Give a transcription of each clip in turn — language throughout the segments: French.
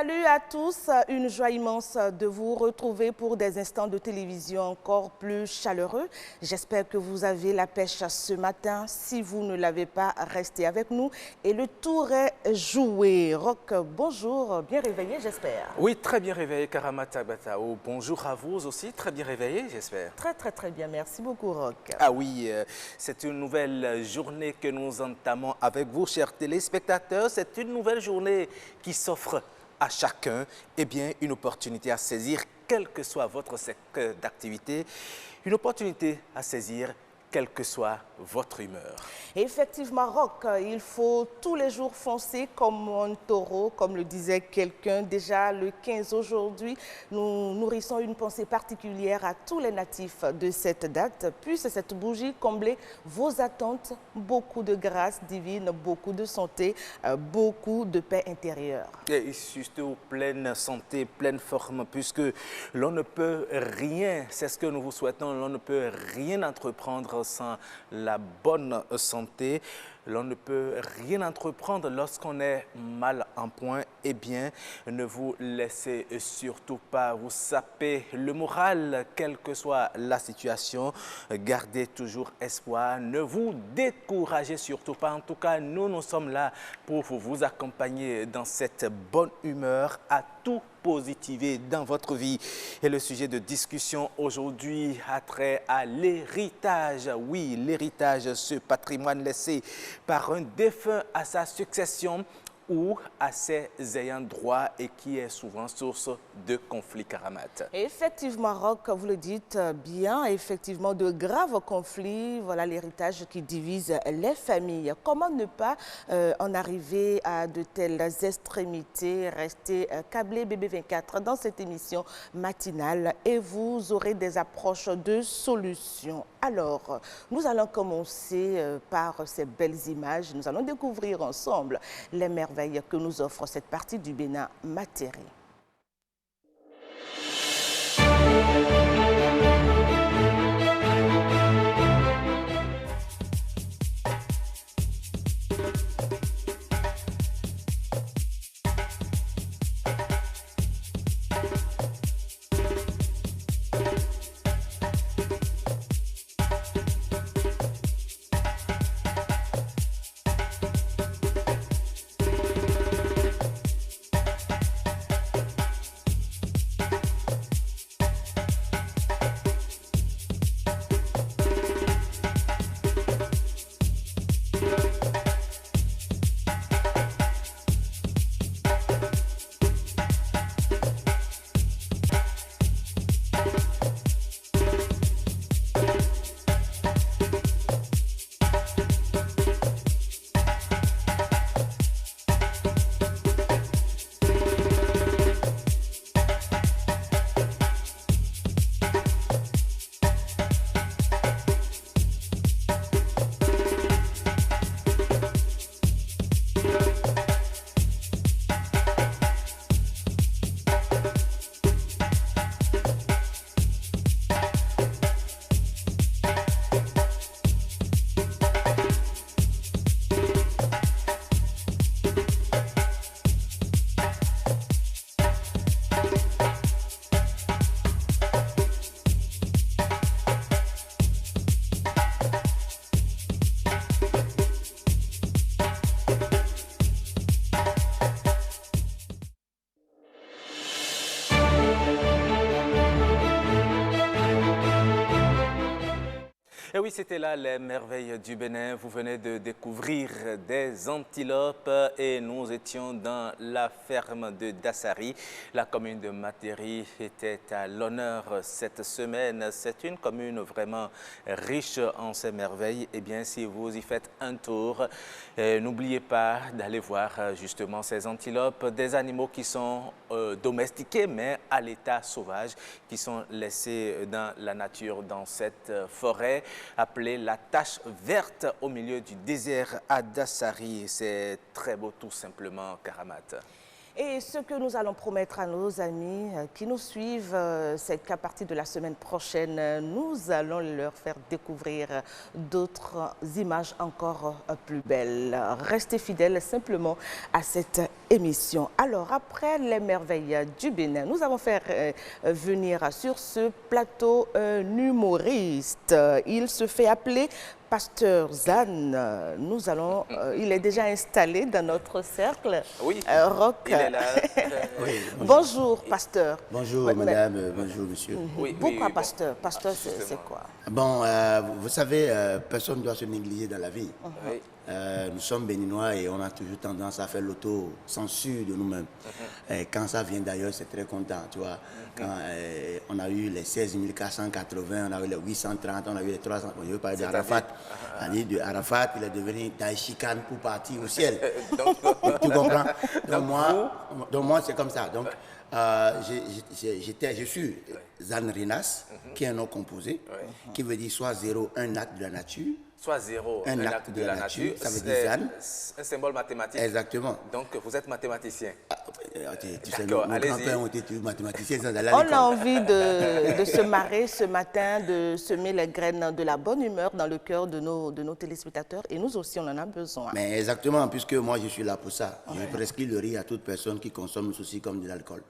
Salut à tous, une joie immense de vous retrouver pour des instants de télévision encore plus chaleureux. J'espère que vous avez la pêche ce matin. Si vous ne l'avez pas, restez avec nous et le tour est joué. Roch, bonjour, bien réveillé j'espère. Oui, très bien réveillé, Karamata Batao. Bonjour à vous aussi, très bien réveillé, j'espère. Très bien, merci beaucoup Roch. Ah oui, c'est une nouvelle journée que nous entamons avec vous, chers téléspectateurs. C'est une nouvelle journée qui s'offre à chacun, une opportunité à saisir, quel que soit votre secteur d'activité, une opportunité à saisir, quelle que soit votre humeur. Effectivement, Roch, il faut tous les jours foncer comme un taureau, comme le disait quelqu'un. Déjà le 15 aujourd'hui, nous nourrissons une pensée particulière à tous les natifs de cette date. Puisse cette bougie combler vos attentes, beaucoup de grâce divine, beaucoup de santé, beaucoup de paix intérieure. Et surtout pleine santé, pleine forme, puisque l'on ne peut rien, c'est ce que nous vous souhaitons, l'on ne peut rien entreprendre sans la bonne santé. L'on ne peut rien entreprendre lorsqu'on est mal en point. Ne vous laissez surtout pas vous saper le moral, quelle que soit la situation. Gardez toujours espoir. Ne vous découragez surtout pas. En tout cas, nous sommes là pour vous accompagner dans cette bonne humeur à tout positiver dans votre vie. Et le sujet de discussion aujourd'hui a trait à l'héritage. Oui, l'héritage, ce patrimoine laissé par un défunt à sa succession ou à ses ayants droit et qui est souvent source de conflits, Karamat. Effectivement, Roch, vous le dites bien, effectivement, de graves conflits, voilà l'héritage qui divise les familles. Comment ne pas en arriver à de telles extrémités? Restez câblés BB24 dans cette émission matinale et vous aurez des approches de solutions. Alors, nous allons commencer par ces belles images. Nous allons découvrir ensemble les merveilles que nous offre cette partie du Bénin Matéré. Et oui, c'était là les merveilles du Bénin. Vous venez de découvrir des antilopes et nous étions dans la ferme de Dassari. La commune de Matéré était à l'honneur cette semaine. C'est une commune vraiment riche en ces merveilles. Si vous y faites un tour, n'oubliez pas d'aller voir justement ces antilopes, des animaux qui sont domestiqués mais à l'état sauvage, qui sont laissés dans la nature, dans cette forêt appelée la tache verte au milieu du désert à Dassari. C'est très beau tout simplement, Karamat. Et ce que nous allons promettre à nos amis qui nous suivent, c'est qu'à partir de la semaine prochaine, nous allons leur faire découvrir d'autres images encore plus belles. Restez fidèles simplement à cette émission. Alors, après les merveilles du Bénin, nous allons faire venir sur ce plateau un humoriste. Il se fait appeler Pasteur Zane. Il est déjà installé dans notre cercle. Oui, Rock. il est là. Oui, Bonjour, pasteur. bonjour Ouais, madame, bonjour monsieur. Oui, Pourquoi oui, pasteur? Pasteur, c'est quoi? Bon, vous savez, personne ne doit se négliger dans la vie. oui. Nous sommes béninois et on a toujours tendance à faire l'auto-censure de nous-mêmes. Et quand ça vient d'ailleurs, c'est très content, tu vois. Quand on a eu les 16 480, on a eu les 830, on a eu les 300, je veux parler d'Arafat. On dit de Arafat, il est devenu Daishikan pour partir au ciel. Tu comprends? Donc moi, c'est comme ça. Donc, je suis Zane Rinas, qui est un nom composé, qui veut dire soit zéro, un acte de la nature. Soit zéro, Un acte de la nature, ça veut dire Zane. Un symbole mathématique. Exactement. Donc, vous êtes mathématicien. Tu sais, D'accord, nos allez-y. grands-pères ont été mathématiciens sans aller à On l'école. a envie de se marrer ce matin, de semer les graines de la bonne humeur dans le cœur de nos téléspectateurs. Et nous aussi, on en a besoin. Mais exactement, puisque moi je suis là pour ça. Je prescris le riz à toute personne qui consomme ceci comme de l'alcool.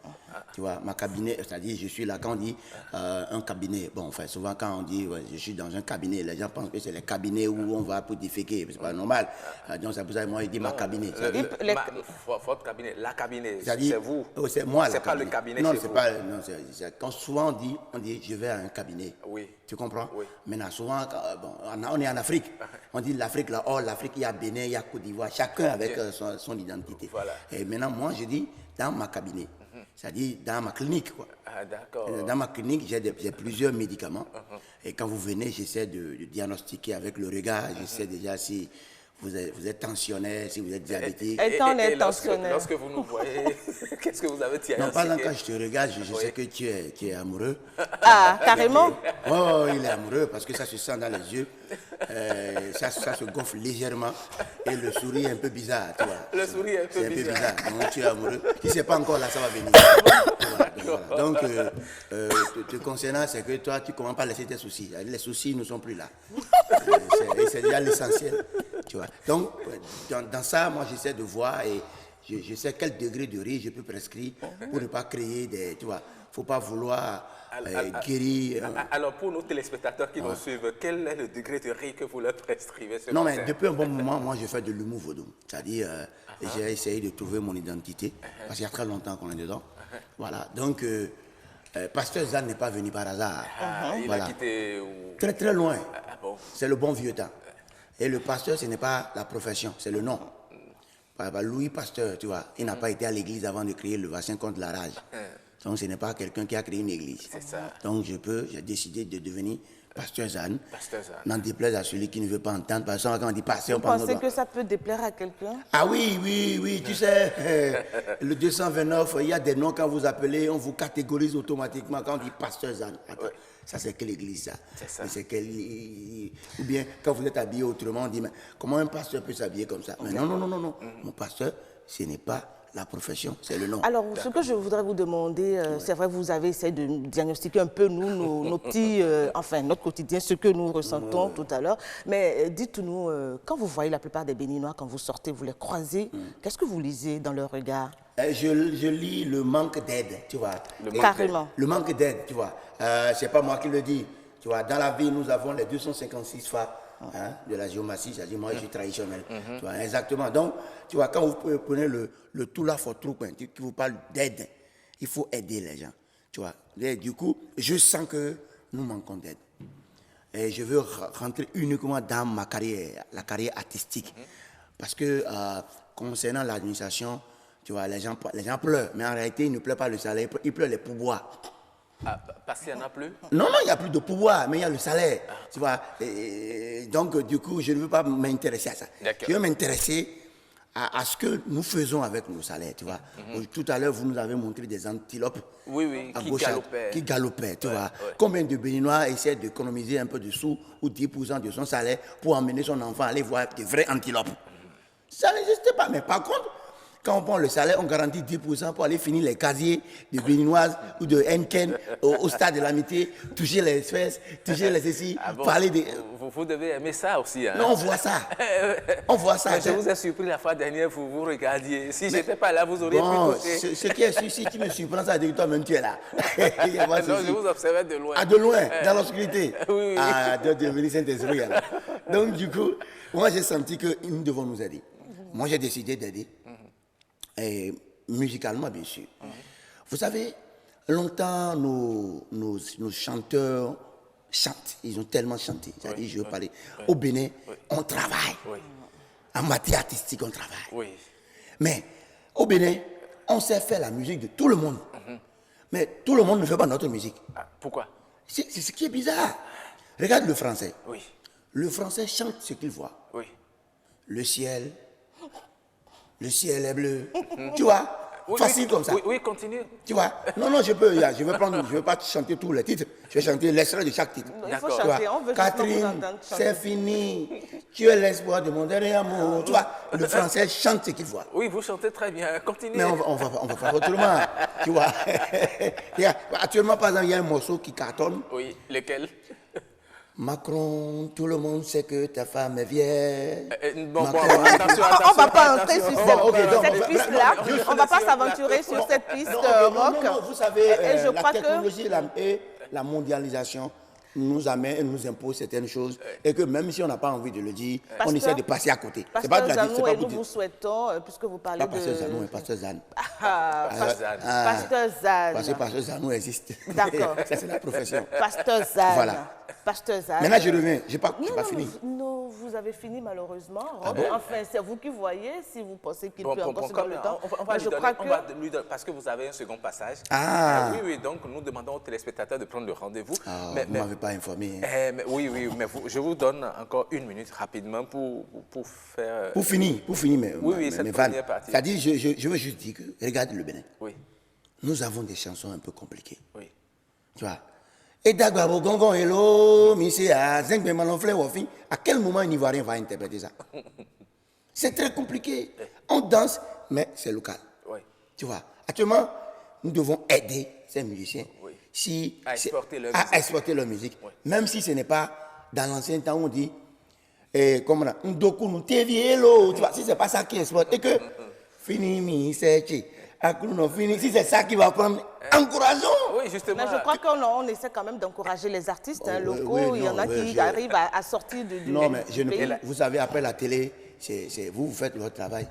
Tu vois, ma cabinet, c'est-à-dire je suis là, quand on dit un cabinet, bon, enfin souvent quand on dit ouais, je suis dans un cabinet, les gens pensent que c'est les cabinets où on va pour déféquer, c'est pas normal. Donc c'est pour ça que moi je dis ma cabinet. Votre cabinet, la cabinet, C'est-à-dire, c'est vous. oh, c'est moi. C'est pas le cabinet Non, chez c'est vous. pas. Non, quand souvent on dit je vais à un cabinet. Oui. Tu comprends? Oui. Maintenant, souvent, bon, on est en Afrique. On dit l'Afrique, là, oh, l'Afrique, il y a Bénin, il y a Côte d'Ivoire, chacun avec son identité. Voilà. Et maintenant, moi, je dis dans ma cabinet, c'est-à-dire dans ma clinique, quoi. Ah, d'accord. Dans ma clinique, j'ai plusieurs médicaments. Et quand vous venez, j'essaie de diagnostiquer avec le regard. J'essaie déjà si vous êtes tensionnaire, si vous êtes diabétique. Et quand on est tensionnaire. Lorsque vous nous voyez, qu'est-ce que vous avez diagnostiqué? Non, pas quand je te regarde, je sais que tu es amoureux. Ah, carrément? Oh, il est amoureux parce que ça se sent dans les yeux. Ça se gonfle légèrement et le sourire est un peu bizarre, tu vois. Le sourire est un peu bizarre. Donc tu es amoureux. Si c'est pas encore là, ça va venir. Voilà. Donc, te concernant, c'est que toi, tu ne commences pas à laisser tes soucis. Les soucis ne sont plus là. C'est déjà l'essentiel, tu vois. Donc, dans ça, moi, j'essaie de voir et je sais quel degré de riz je peux prescrire pour ne pas créer des, tu vois. Faut pas vouloir guérir. Alors, pour nos téléspectateurs qui nous suivent, quel est le degré de riz que vous leur prescrivez ce Non, matin? mais depuis un bon moment, moi, je fais de l'humour vaudou. C'est-à-dire, j'ai essayé de trouver mon identité, parce qu'il y a très longtemps qu'on est dedans. Voilà, donc, Pasteur Zane n'est pas venu par hasard. Il a quitté... Très, très loin. Ah bon? C'est le bon vieux temps. Et le pasteur, ce n'est pas la profession, c'est le nom. Louis Pasteur, tu vois, il n'a pas été à l'église avant de créer le vaccin contre la rage. Donc, ce n'est pas quelqu'un qui a créé une église. C'est ça. Donc, j'ai décidé de devenir Pasteur Zane. Pasteur Zane. N'en déplaise à celui qui ne veut pas entendre. Parce que quand on dit pasteur, on Vous pense pensez que ça peut déplaire à quelqu'un? Ah oui, tu sais, le 229, il y a des noms quand vous appelez, on vous catégorise automatiquement quand on dit Pasteur Zane. Attends, ça c'est quelle église ça? C'est ça. Mais c'est quelle... Ou bien quand vous êtes habillé autrement, on dit, mais comment un pasteur peut s'habiller comme ça? Mais non. Mon pasteur, ce n'est pas la profession, c'est le nom. Alors, ce que je voudrais vous demander, c'est vrai, vous avez essayé de diagnostiquer un peu, nous, nos petits, enfin, notre quotidien, ce que nous ressentons tout à l'heure. Mais dites-nous, quand vous voyez la plupart des Béninois, quand vous sortez, vous les croisez, qu'est-ce que vous lisez dans leur regard? Je lis le manque d'aide, tu vois. Carrément. Le manque d'aide, tu vois. C'est pas moi qui le dis. Tu vois, dans la vie, nous avons les 256 phares de la géomatie, c'est-à-dire moi je suis traditionnel. Tu vois, exactement. Donc, tu vois, quand vous prenez le tout là for trou, qui vous parle d'aide, il faut aider les gens. Tu vois. Et du coup, je sens que nous manquons d'aide. Et je veux rentrer uniquement dans ma carrière, la carrière artistique. Parce que concernant l'administration, tu vois, les gens pleurent, mais en réalité, ils ne pleurent pas le salaire, ils pleurent les pourboires. Ah, parce qu'il n'y en a plus? Non, il n'y a plus de pouvoir, mais il y a le salaire. Tu vois. Donc, du coup, je ne veux pas m'intéresser à ça. Je veux m'intéresser à ce que nous faisons avec nos salaires, tu vois. Tout à l'heure, vous nous avez montré des antilopes. Oui, qui galopaient, tu vois. Combien de Béninois essaient d'économiser un peu de sous ou 10% de son salaire pour emmener son enfant aller voir de vraies antilopes? Ça n'existe pas. Mais par contre, quand on prend le salaire, on garantit 10% pour aller finir les casiers de Béninoise ou de Henken au stade de l'amitié, toucher les fesses, toucher les ceci, parler des... Vous devez aimer ça aussi. Hein? Non, on voit ça. On voit ça. Mais je vous ai surpris la fois dernière, vous regardiez. Si je n'étais pas là, vous auriez pu toucher. Ce qui est sûr, si tu me surprends, ça veut dire que toi-même tu es là. Non, je vous observais de loin. Ah, de loin, dans l'obscurité. Oui. Ah, de devenir Saint-Esprit. Donc, du coup, moi, j'ai senti que nous devons nous aider. Moi, j'ai décidé d'aider. Et musicalement, bien sûr. Vous savez, longtemps, nos chanteurs chantent. Ils ont tellement chanté. C'est-à-dire, je veux parler. Au Bénin, on travaille. En matière artistique, on travaille. Mais au Bénin, on sait faire la musique de tout le monde. Mais tout le monde ne fait pas notre musique. Pourquoi? C'est ce qui est bizarre. Regarde le français. Oui. Le français chante ce qu'il voit. Oui. Le ciel est bleu. Tu vois? Facile comme ça. Oui, continue. Tu vois? Non, je veux pas chanter tous les titres. Je vais chanter l'extrait de chaque titre. Non, il faut chanter, on veut Catherine, c'est fini. Tu es l'espoir de mon dernier amour. Tu vois? Le français chante ce qu'il voit. Oui, vous chantez très bien. Continuez. Mais on va faire autrement. Tu vois? Actuellement, par exemple, il y a un morceau qui cartonne. Oui, lequel? Macron, tout le monde sait que ta femme est vieille. Attention. On ne va pas entrer sur cette piste-là. On ne va pas s'aventurer sur cette piste rock. Non, vous savez, la technologie et la mondialisation nous amène et nous impose certaines choses. Et que même si on n'a pas envie de le dire, on essaie de passer à côté. C'est pas de la dire, nous vous souhaitons, puisque vous parlez de... Pasteur Zanou, Pasteur Zan. Pasteur Zan. Parce que Pasteur Zanou existe. D'accord. Ça, c'est la profession. Pasteur Zan. Voilà. Pasteur Zan. Maintenant, je reviens. Je n'ai pas fini. Non, vous avez fini malheureusement. Enfin, c'est vous qui voyez si vous pensez qu'il peut encore se donner le temps. On va lui donner, parce que vous avez un second passage. Oui, donc nous demandons aux téléspectateurs de prendre le rendez-vous. Vous ne m'avez pas informé. Oui, mais je vous donne encore une minute rapidement pour faire... Pour finir cette première partie. C'est-à-dire, je veux juste dire que, regarde le Bénin. Oui. Nous avons des chansons un peu compliquées. Oui. Tu vois? Et Dagwabo Gongon Hello, Missy à Zengbe Malonfle Wofi, à quel moment un Ivoirien va interpréter ça? C'est très compliqué. On danse, mais c'est local. Oui. Tu vois? Actuellement, nous devons aider ces musiciens à exporter leur musique. Oui. Même si ce n'est pas dans l'ancien temps où on dit, comme on a, Ndoku nous Hello, tu vois? Si ce n'est pas ça qui exporte, et que, fini, mi, c'est si c'est ça qui va prendre, encourageons. Oui, justement. Mais je crois qu'on essaie quand même d'encourager les artistes locaux. Il y en a qui arrivent à sortir du pays. Non, mais vous savez, après la télé, vous faites votre travail.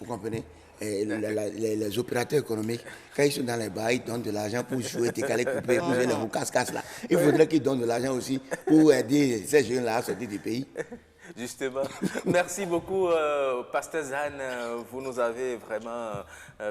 Vous comprenez? Et les opérateurs économiques, quand ils sont dans les bars, ils donnent de l'argent pour jouer, décaler, couper, pour jouer les casse-casse là. Il faudrait qu'ils donnent de l'argent aussi pour aider ces jeunes-là à sortir du pays. Justement. Merci beaucoup, Pasteur Zan. Vous nous avez vraiment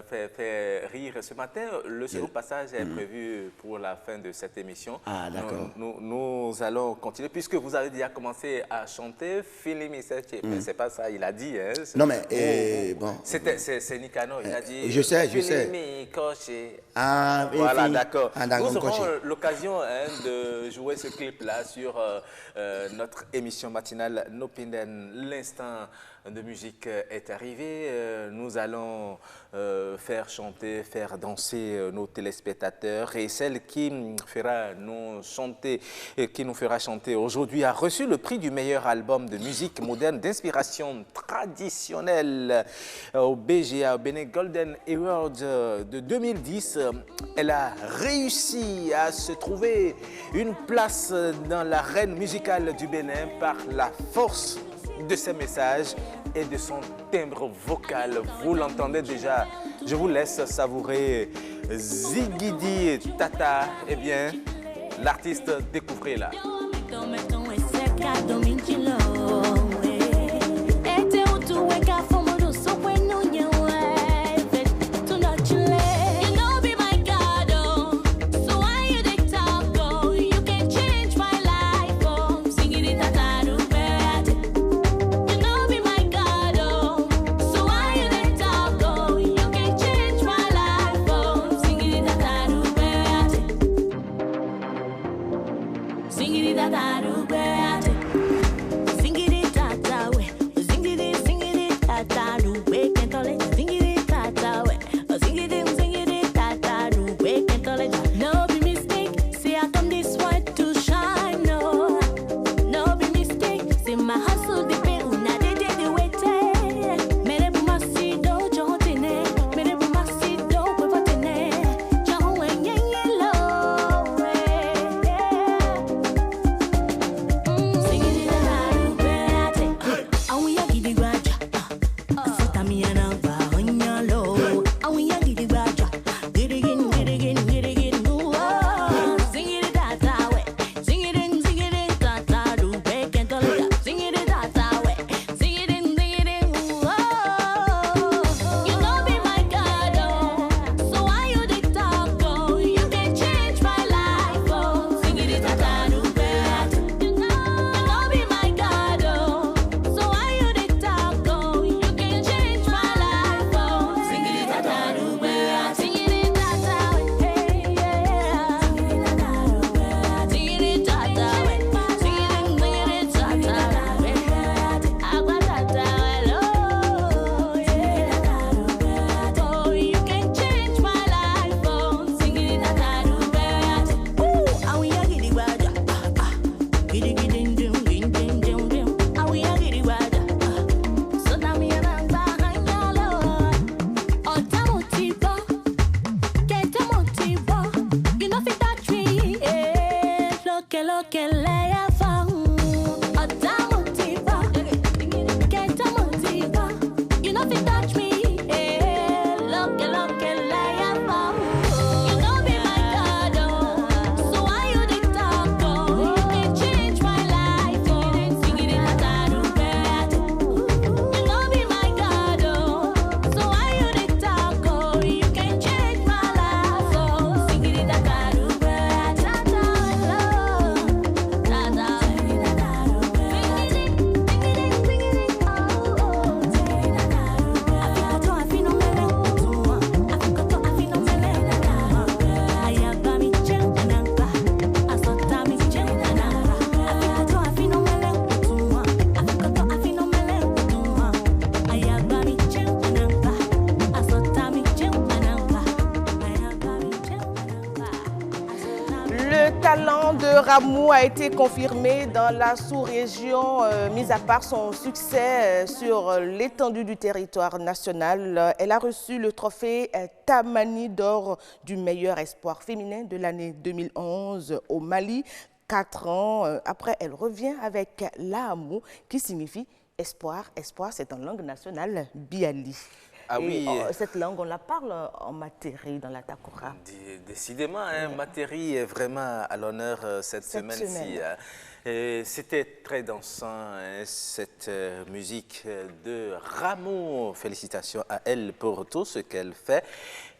fait rire ce matin. Le second passage est prévu pour la fin de cette émission. Ah, d'accord. Nous allons continuer, puisque vous avez déjà commencé à chanter Filimi Seche. Mais c'est pas ça, il a dit. Hein, non, mais bon. C'est Nikano, il a dit. Je sais. Filimi Koche. Ah, voilà, d'accord. Nous aurons l'occasion de jouer ce clip-là sur notre émission matinale Nopinden. L'instant de musique est arrivé. Nous allons faire chanter, faire danser nos téléspectateurs, et celle qui nous fera chanter aujourd'hui a reçu le prix du meilleur album de musique moderne d'inspiration traditionnelle au BGA, au Bénin Golden Award de 2010. Elle a réussi à se trouver une place dans l'arène musicale du Bénin par la force de ses messages et de son timbre vocal. Vous l'entendez déjà. Je vous laisse savourer Zigidi Tata. Eh bien, l'artiste, découvrez-la. Ramou a été confirmé dans la sous-région, mis à part son succès sur l'étendue du territoire national. Elle a reçu le trophée Tamani d'or du meilleur espoir féminin de l'année 2011 au Mali. 4 ans après, elle revient avec Lahamou qui signifie espoir. Espoir, c'est en langue nationale biali. Ah oui. Cette langue, on la parle en Materi, dans la Takora. Décidément, hein, Materi est vraiment à l'honneur cette semaine-ci. C'était très dansant, hein, cette musique de Ramou. Félicitations à elle pour tout ce qu'elle fait.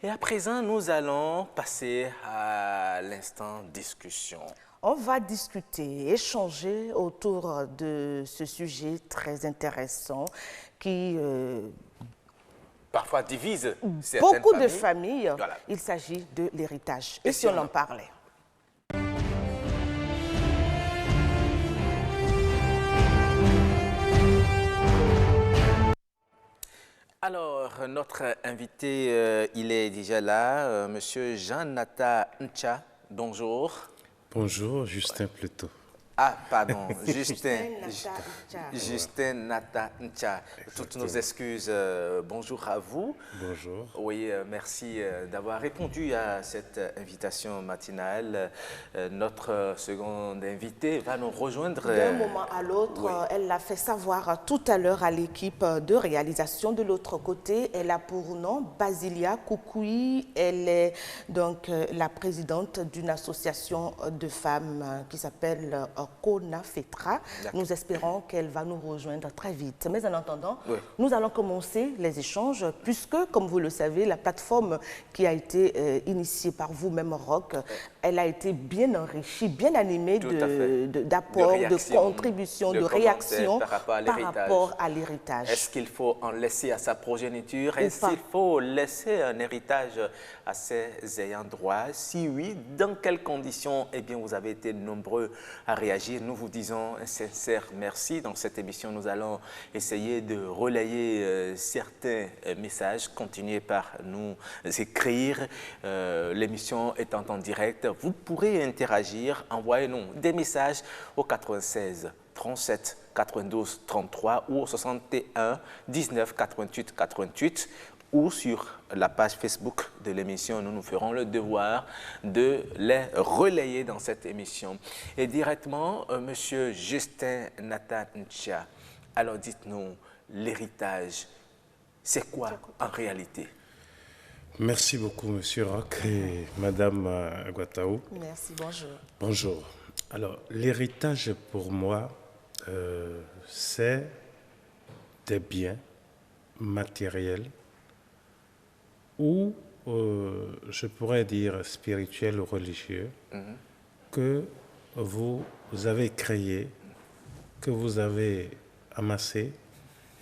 Et à présent, nous allons passer à l'instant discussion. On va discuter, échanger autour de ce sujet très intéressant qui... parfois divise certaines beaucoup de familles. Voilà. Il s'agit de l'héritage. Et si on en parlait? Alors, notre invité, il est déjà là, Monsieur Jean-Nathan Ncha. Bonjour. Bonjour, Justin plutôt. Ah, pardon, Justin Nata Ncha. Toutes nos excuses. Bonjour à vous. Bonjour. Oui, merci d'avoir répondu à cette invitation matinale. Notre seconde invitée va nous rejoindre. D'un moment à l'autre, oui. Elle l'a fait savoir tout à l'heure à l'équipe de réalisation. De l'autre côté, elle a pour nom Basilia Koukoui. Elle est donc la présidente d'une association de femmes qui s'appelle Kona Fetra. Nous espérons qu'elle va nous rejoindre très vite. Mais en attendant, oui. Nous allons commencer les échanges puisque, comme vous le savez, la plateforme qui a été initiée par vous-même, Rock, elle a été bien enrichie, bien animée d'apports, de contributions, de réactions par rapport à l'héritage. Est-ce qu'il faut en laisser à sa progéniture? Est-ce qu'il faut laisser un héritage à ses ayants droit? Si oui, dans quelles conditions? Eh bien, vous avez été nombreux à réagir. Nous vous disons un sincère merci. Dans cette émission, nous allons essayer de relayer certains messages. Continuez par nous écrire. L'émission étant en direct, vous pourrez interagir. Envoyez-nous des messages au 96 37 92 33 ou au 61 19 88 88. Ou sur la page Facebook de l'émission, nous nous ferons le devoir de les relayer dans cette émission. Et directement, Monsieur Justin Nathan Ncha, alors dites-nous, l'héritage, c'est quoi en réalité? Merci beaucoup, Monsieur Rock et Madame Guataou. Merci, bonjour. Bonjour. Alors, l'héritage pour moi, c'est des biens matériels ou, je pourrais dire, spirituel ou religieux, que vous avez créé, que vous avez amassé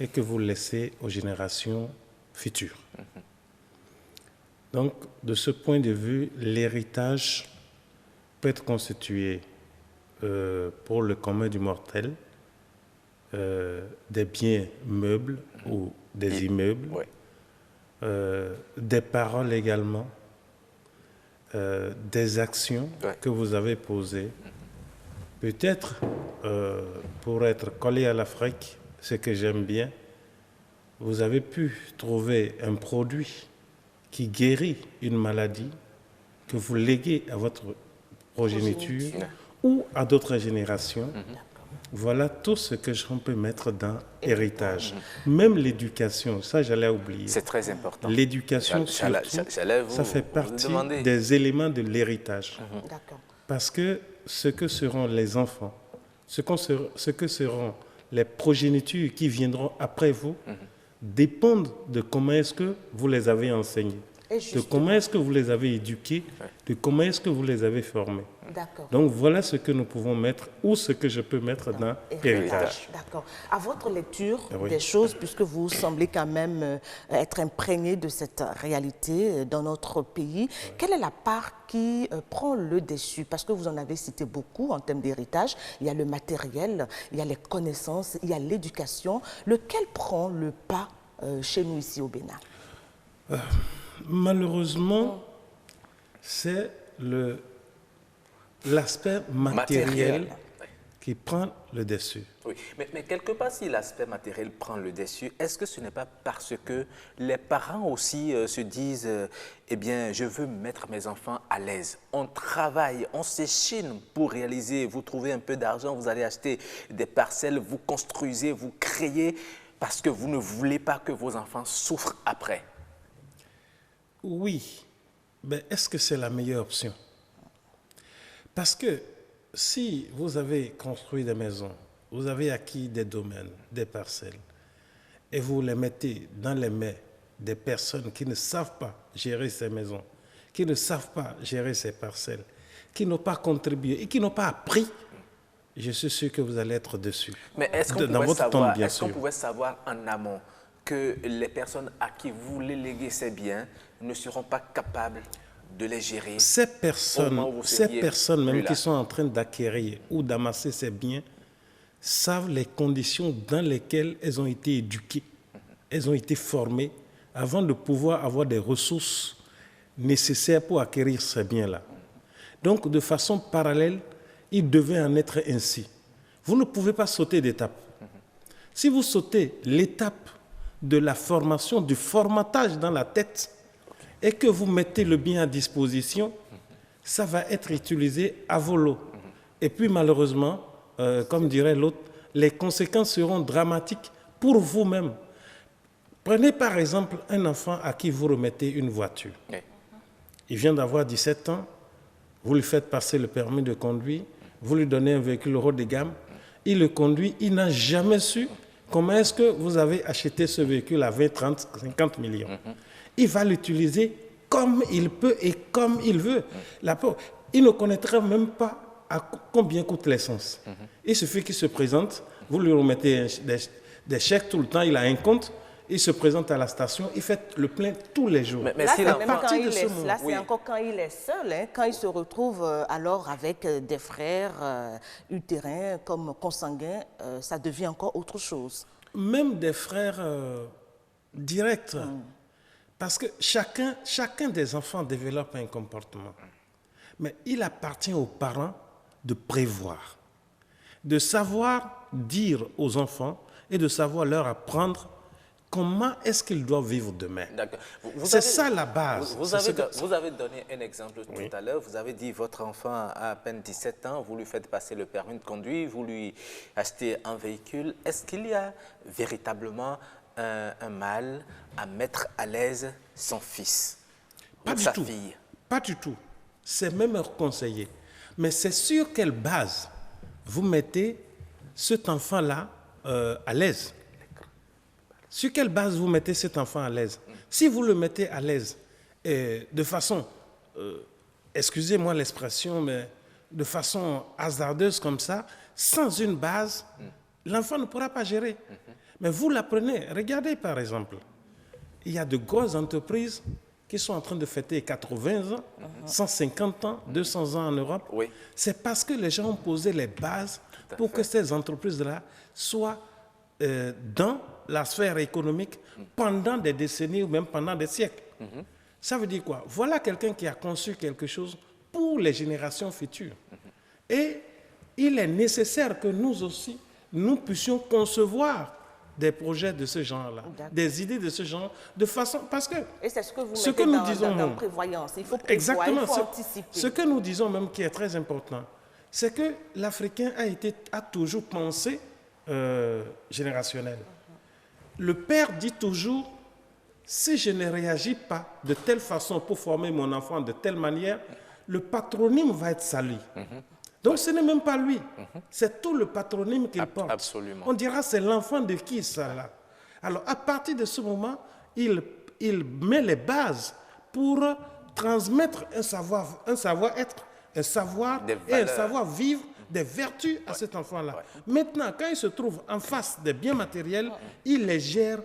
et que vous laissez aux générations futures. Donc, de ce point de vue, l'héritage peut être constitué pour le commun du mortel, des biens meubles ou des immeubles, oui. Des paroles également, des actions que vous avez posées. Peut-être, pour être collé à l'Afrique, ce que j'aime bien, vous avez pu trouver un produit qui guérit une maladie que vous léguez à votre progéniture ou à d'autres générations. Voilà tout ce que je peux mettre dans héritage. Même l'éducation, ça j'allais oublier. C'est très important. L'éducation surtout, ça fait partie des éléments de l'héritage. D'accord. Parce que ce que seront les enfants, ce que seront les progénitures qui viendront après vous, dépendent de comment est-ce que vous les avez enseignés, de comment est-ce que vous les avez éduqués, de comment est-ce que vous les avez formés. D'accord. Donc voilà ce que nous pouvons mettre ou ce que je peux mettre dans héritage. D'accord. À votre lecture Oui. des choses, puisque vous semblez quand même être imprégné de cette réalité dans notre pays, quelle est la part qui prend le dessus? Parce que vous en avez cité beaucoup en termes d'héritage. Il y a le matériel, il y a les connaissances, il y a l'éducation. Lequel prend le pas chez nous ici au Bénin? Malheureusement, c'est l'aspect matériel qui prend le dessus. Oui, mais quelque part, si l'aspect matériel prend le dessus, est-ce que ce n'est pas parce que les parents aussi se disent eh bien, je veux mettre mes enfants à l'aise. On travaille, on s'échine pour réaliser, vous trouvez un peu d'argent, vous allez acheter des parcelles, vous construisez, vous créez, parce que vous ne voulez pas que vos enfants souffrent après. Oui, mais est-ce que c'est la meilleure option? Parce que si vous avez construit des maisons, vous avez acquis des domaines, des parcelles, et vous les mettez dans les mains des personnes qui ne savent pas gérer ces maisons, qui ne savent pas gérer ces parcelles, qui n'ont pas contribué et qui n'ont pas appris, je suis sûr que vous allez être dessus. Mais est-ce qu'on pouvait savoir en amont que les personnes à qui vous voulez léguer ces biens ne seront pas capables de les gérer? Ces personnes même qui sont en train d'acquérir ou d'amasser ces biens savent les conditions dans lesquelles elles ont été éduquées, elles ont été formées avant de pouvoir avoir des ressources nécessaires pour acquérir ces biens-là. Donc, de façon parallèle, il devait en être ainsi. Vous ne pouvez pas sauter d'étape. Si vous sautez l'étape de la formation, du formatage dans la tête, et que vous mettez le bien à disposition, ça va être utilisé à volo. Et puis malheureusement, comme dirait l'autre, les conséquences seront dramatiques pour vous-même. Prenez par exemple un enfant à qui vous remettez une voiture. Il vient d'avoir 17 ans, vous lui faites passer le permis de conduire, vous lui donnez un véhicule haut de gamme, il le conduit, il n'a jamais su comment est-ce que vous avez acheté ce véhicule à 20, 30, 50 millions. Il va l'utiliser comme il peut et comme il veut. Il ne connaîtra même pas à combien coûte l'essence. Il suffit qu'il se présente, vous lui remettez des chèques tout le temps, il a un compte, il se présente à la station, il fait le plein tous les jours. Mais là, c'est encore quand il est seul, hein, quand il se retrouve alors avec des frères utérins comme consanguins, ça devient encore autre chose. Même des frères directs. Parce que chacun des enfants développe un comportement. Mais il appartient aux parents de prévoir, de savoir dire aux enfants et de savoir leur apprendre comment est-ce qu'ils doivent vivre demain. C'est ça la base. Vous avez donné un exemple tout à l'heure. Vous avez dit votre enfant a à peine 17 ans, vous lui faites passer le permis de conduire, vous lui achetez un véhicule. Est-ce qu'il y a véritablement un mal à mettre à l'aise son fils ou sa fille? Pas du tout. C'est même conseillé. Mais c'est sur quelle base vous mettez cet enfant-là à l'aise? Sur quelle base vous mettez cet enfant à l'aise? Si vous le mettez à l'aise de façon, excusez-moi l'expression, mais de façon hasardeuse comme ça, sans une base, l'enfant ne pourra pas gérer. Mais vous l'apprenez. Regardez par exemple, il y a de grosses entreprises qui sont en train de fêter 80 ans, 150 ans, 200 ans en Europe. Oui. C'est parce que les gens ont posé les bases pour que ces entreprises-là soient dans la sphère économique pendant des décennies ou même pendant des siècles. Ça veut dire quoi? Voilà quelqu'un qui a conçu quelque chose pour les générations futures. Et il est nécessaire que nous aussi, nous puissions concevoir des projets de ce genre-là, des idées de ce genre, de façon... Parce que... Et c'est ce que vous mettez dans la prévoyance. Il faut prévoir, il faut anticiper. Ce que nous disons même qui est très important, c'est que l'Africain a toujours pensé générationnel. Le père dit toujours, si je ne réagis pas de telle façon pour former mon enfant de telle manière, le patronyme va être sali. Donc ce n'est même pas lui, c'est tout le patronyme qu'il porte. Absolument. On dira c'est l'enfant de qui ça là. Alors à partir de ce moment, il met les bases pour transmettre un savoir-être, un savoir et un savoir-vivre, des vertus à cet enfant-là. Maintenant, quand il se trouve en face des biens matériels, il les gère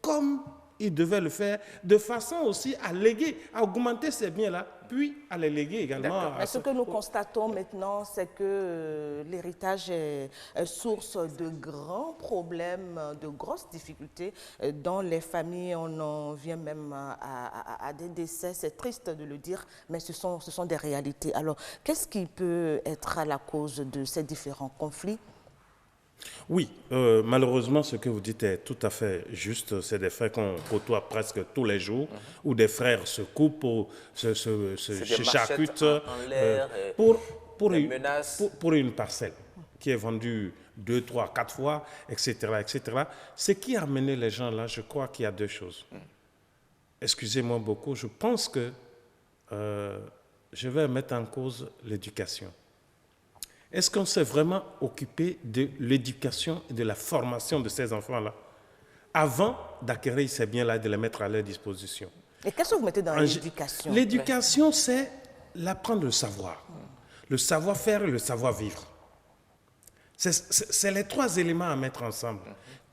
comme il devait le faire, de façon aussi à léguer, à augmenter ces biens-là, puis à les léguer également. Mais ce que nous constatons maintenant, c'est que l'héritage est source de grands problèmes, de grosses difficultés dans les familles. On en vient même à des décès. C'est triste de le dire, mais ce sont des réalités. Alors, qu'est-ce qui peut être à la cause de ces différents conflits? Oui, malheureusement, ce que vous dites est tout à fait juste. C'est des faits qu'on côtoie presque tous les jours, où des frères se coupent, se charcutent pour une parcelle qui est vendue 2, 3, 4 fois, etc., etc. Ce qui a amené les gens là, je crois qu'il y a deux choses. Excusez-moi beaucoup, je pense que je vais mettre en cause l'éducation. Est-ce qu'on s'est vraiment occupé de l'éducation et de la formation de ces enfants-là avant d'acquérir ces biens-là et de les mettre à leur disposition? Et qu'est-ce que vous mettez dans l'éducation? L'éducation, c'est l'apprendre le savoir, le savoir-faire et le savoir-vivre. C'est les trois éléments à mettre ensemble.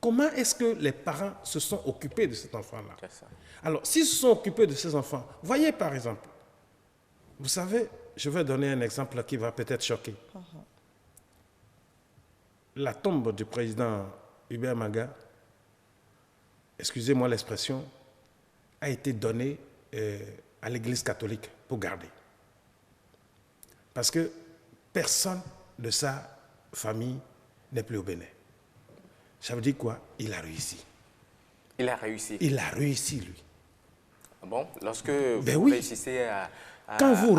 Comment est-ce que les parents se sont occupés de cet enfant-là? Alors, s'ils se sont occupés de ces enfants, voyez par exemple, vous savez, je vais donner un exemple qui va peut-être choquer. La tombe du président Hubert Maga, excusez-moi l'expression, a été donnée à l'Église catholique pour garder. Parce que personne de sa famille n'est plus au Bénin. Ça veut dire quoi? Il a réussi. Il a réussi. Il a réussi, lui. Bon, lorsque vous réussissez à quand vous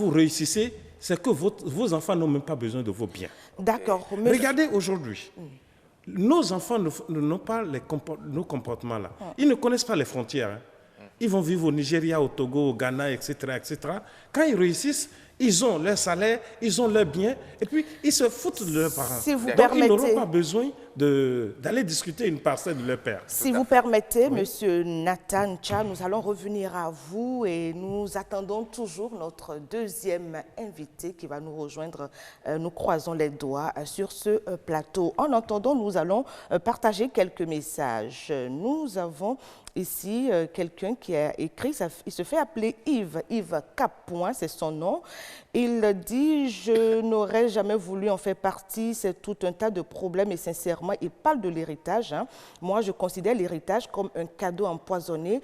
réussissez, c'est que vos enfants n'ont même pas besoin de vos biens. D'accord. Regardez aujourd'hui, nos enfants n'ont pas nos comportements-là. Ils ne connaissent pas les frontières. Ils vont vivre au Nigeria, au Togo, au Ghana, etc., etc. Quand ils réussissent, ils ont leur salaire, ils ont leurs biens, et puis ils se foutent de leurs parents. Si vous Donc permettez, ils n'auront pas besoin d'aller discuter une parcelle de leur père. Si vous permettez, Monsieur Nathan Tcha, nous allons revenir à vous et nous attendons toujours notre deuxième invité qui va nous rejoindre. Nous croisons les doigts sur ce plateau. En attendant, nous allons partager quelques messages. Nous avons ici quelqu'un qui a écrit, il se fait appeler Yves Capoin, c'est son nom. Il dit « Je n'aurais jamais voulu en faire partie, c'est tout un tas de problèmes » et sincèrement, il parle de l'héritage. Moi, je considère l'héritage comme un cadeau empoisonné.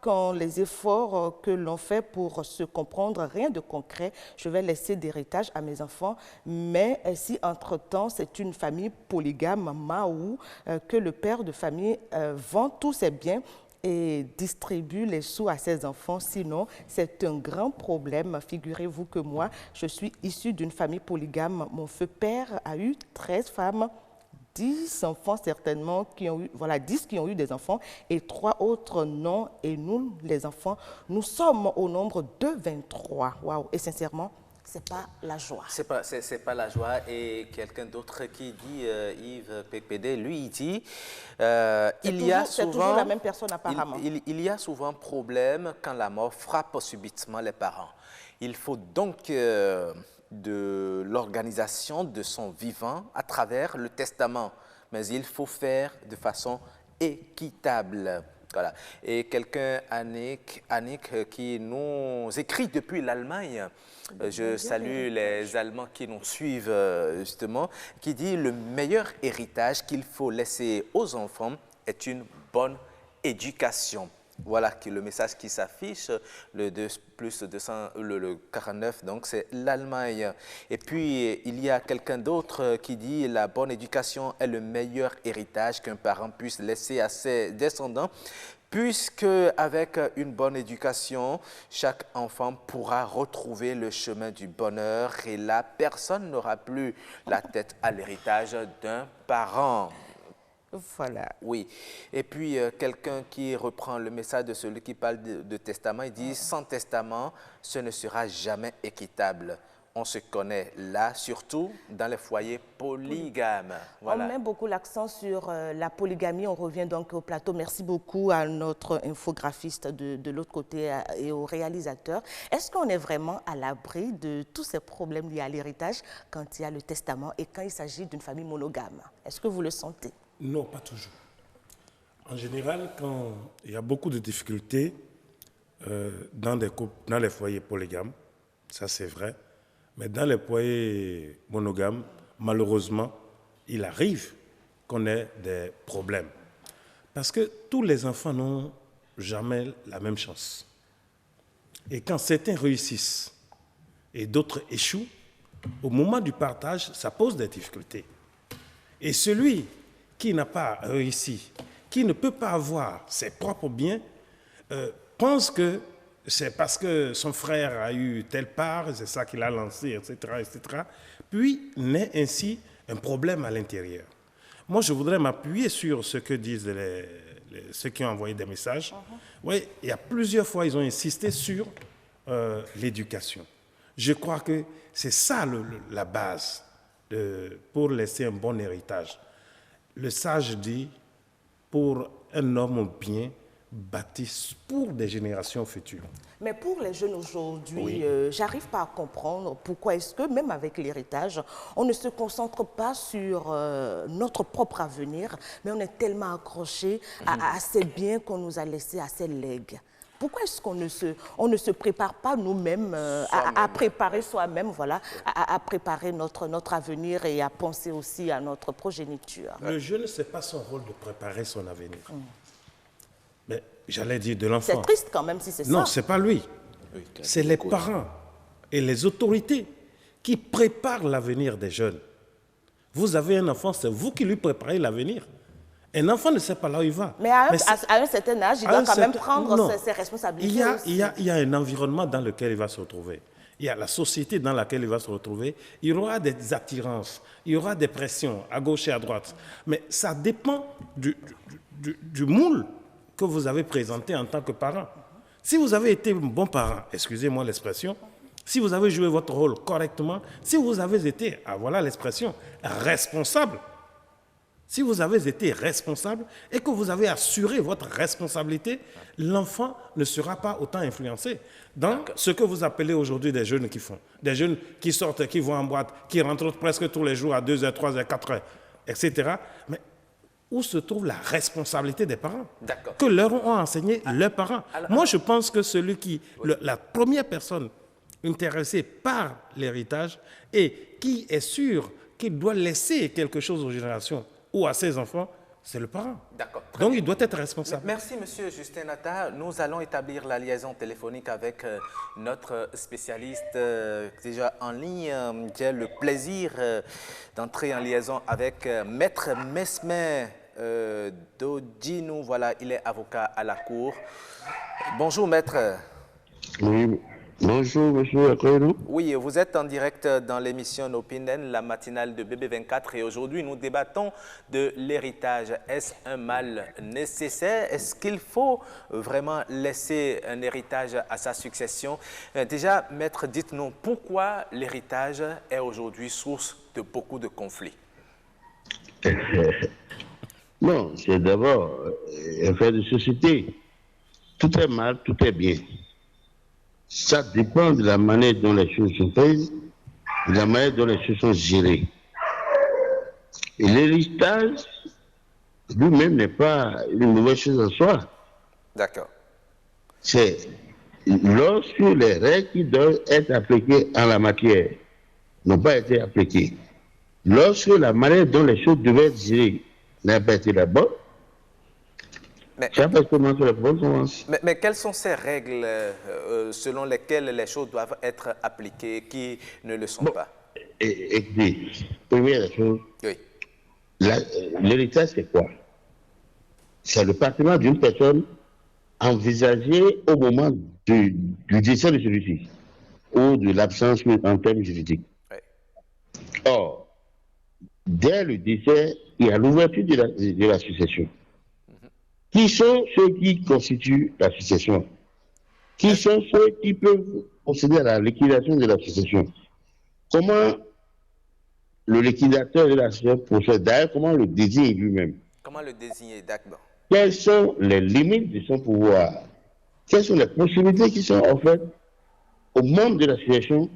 Quand les efforts que l'on fait pour se comprendre, rien de concret, je vais laisser d'héritage à mes enfants. Mais si entre-temps, c'est une famille polygame, Maou, que le père de famille vend tous ses biens et distribue les sous à ses enfants. Sinon, c'est un grand problème. Figurez-vous que moi, je suis issue d'une famille polygame. Mon feu père a eu 13 femmes, 10 enfants certainement, 10 qui ont eu des enfants et 3 autres non. Et nous, les enfants, nous sommes au nombre de 23. Waouh! Et sincèrement, c'est pas la joie. C'est pas la joie. Et quelqu'un d'autre qui dit, Yves PPD, lui, il dit, c'est toujours la même personne apparemment. Il y a souvent problème quand la mort frappe subitement les parents. Il faut donc de l'organisation de son vivant à travers le testament. Mais il faut faire de façon équitable. Voilà. Et quelqu'un, Annick, qui nous écrit depuis l'Allemagne, je salue les Allemands qui nous suivent justement, qui dit « Le meilleur héritage qu'il faut laisser aux enfants est une bonne éducation ». Voilà le message qui s'affiche, le 49, donc c'est l'Allemagne. Et puis, il y a quelqu'un d'autre qui dit « La bonne éducation est le meilleur héritage qu'un parent puisse laisser à ses descendants. puisque avec une bonne éducation, chaque enfant pourra retrouver le chemin du bonheur et la personne n'aura plus la tête à l'héritage d'un parent. Voilà. Oui. Et puis, quelqu'un qui reprend le message de celui qui parle de testament, il dit « Sans testament, ce ne sera jamais équitable ». On se connaît là, surtout dans les foyers polygames. Voilà. On met beaucoup l'accent sur la polygamie. On revient donc au plateau. Merci beaucoup à notre infographiste de l'autre côté et au réalisateur. Est-ce qu'on est vraiment à l'abri de tous ces problèmes liés à l'héritage quand il y a le testament et quand il s'agit d'une famille monogame? Est-ce que vous le sentez? Non, pas toujours. En général, quand il y a beaucoup de difficultés dans des couples, dans les foyers polygames, ça c'est vrai, mais dans les foyers monogames, malheureusement, il arrive qu'on ait des problèmes. Parce que tous les enfants n'ont jamais la même chance. Et quand certains réussissent et d'autres échouent, au moment du partage, ça pose des difficultés. Et celui qui n'a pas réussi, qui ne peut pas avoir ses propres biens, pense que c'est parce que son frère a eu telle part, c'est ça qu'il a lancé, etc., etc. Puis naît ainsi un problème à l'intérieur. Moi, je voudrais m'appuyer sur ce que disent ceux qui ont envoyé des messages. Oui, il y a plusieurs fois, ils ont insisté sur l'éducation. Je crois que c'est ça la base pour laisser un bon héritage. Le sage dit, pour un homme bien bâti pour des générations futures. Mais pour les jeunes aujourd'hui, Oui. j'arrive pas à comprendre pourquoi est-ce que, même avec l'héritage, on ne se concentre pas sur notre propre avenir, mais on est tellement accroché à ces biens qu'on nous a laissés, à ces legs. Pourquoi est-ce qu'on ne se prépare pas nous-mêmes à préparer soi-même, voilà, à préparer notre avenir et à penser aussi à notre progéniture? Le jeune, ce n'est pas son rôle de préparer son avenir. Mais j'allais dire de l'enfant. C'est triste quand même si c'est ça. Non, ce n'est pas lui. Oui, C'est les parents et les autorités qui préparent l'avenir des jeunes. Vous avez un enfant, c'est vous qui lui préparez l'avenir. Un enfant ne sait pas là où il va. Mais à un certain âge, il doit quand même prendre ses responsabilités. Il y a un environnement dans lequel il va se retrouver. Il y a la société dans laquelle il va se retrouver. Il y aura des attirances, il y aura des pressions à gauche et à droite. Mais ça dépend du moule que vous avez présenté en tant que parent. Si vous avez été un bon parent, excusez-moi l'expression, si vous avez joué votre rôle correctement, si vous avez été, voilà l'expression, responsable, si vous avez été responsable et que vous avez assuré votre responsabilité, l'enfant ne sera pas autant influencé dans ce que vous appelez aujourd'hui des jeunes qui font. Des jeunes qui sortent, qui vont en boîte, qui rentrent presque tous les jours à 2h, 3h, 4h, etc. Mais où se trouve la responsabilité des parents que leur ont enseigné leurs parents? Moi, je pense que la première personne intéressée par l'héritage et qui est sûr qu'il doit laisser quelque chose aux générations ou à ses enfants, c'est le parent. D'accord. Donc, il doit être responsable. Merci, Monsieur Justin Nata. Nous allons établir la liaison téléphonique avec notre spécialiste déjà en ligne. J'ai le plaisir d'entrer en liaison avec Maître Mesmer Dodinou. Voilà, il est avocat à la Cour. Bonjour, Maître. Oui. Bonjour, monsieur Akoyou. Oui, vous êtes en direct dans l'émission Opinen, la matinale de BB24. Et aujourd'hui, nous débattons de l'héritage. Est-ce un mal nécessaire? Est-ce qu'il faut vraiment laisser un héritage à sa succession? Déjà, maître, dites-nous pourquoi l'héritage est aujourd'hui source de beaucoup de conflits? Non, c'est d'abord un fait de société. Tout est mal, tout est bien. Ça dépend de la manière dont les choses sont faites, de la manière dont les choses sont gérées. Et l'héritage, lui-même, n'est pas une mauvaise chose en soi. D'accord. C'est lorsque les règles qui doivent être appliquées en la matière n'ont pas été appliquées, lorsque la manière dont les choses devaient être gérées n'a pas été la bonne, mais quelles sont ces règles selon lesquelles les choses doivent être appliquées qui ne le sont pas? Écoutez, première chose, oui. L'héritage c'est quoi? C'est le patrimoine d'une personne envisagée au moment du décès de celui-ci ou de l'absence en termes juridiques. Ouais. Or, dès le décès, il y a l'ouverture de la succession. Qui sont ceux qui constituent la succession? Qui sont ceux qui peuvent procéder à la liquidation de la succession? Comment le liquidateur de la succession procède? D'ailleurs, comment le désigne lui-même? Comment le désigner, d'accord? Quelles sont les limites de son pouvoir? Quelles sont les possibilités qui sont offertes aux membres de la succession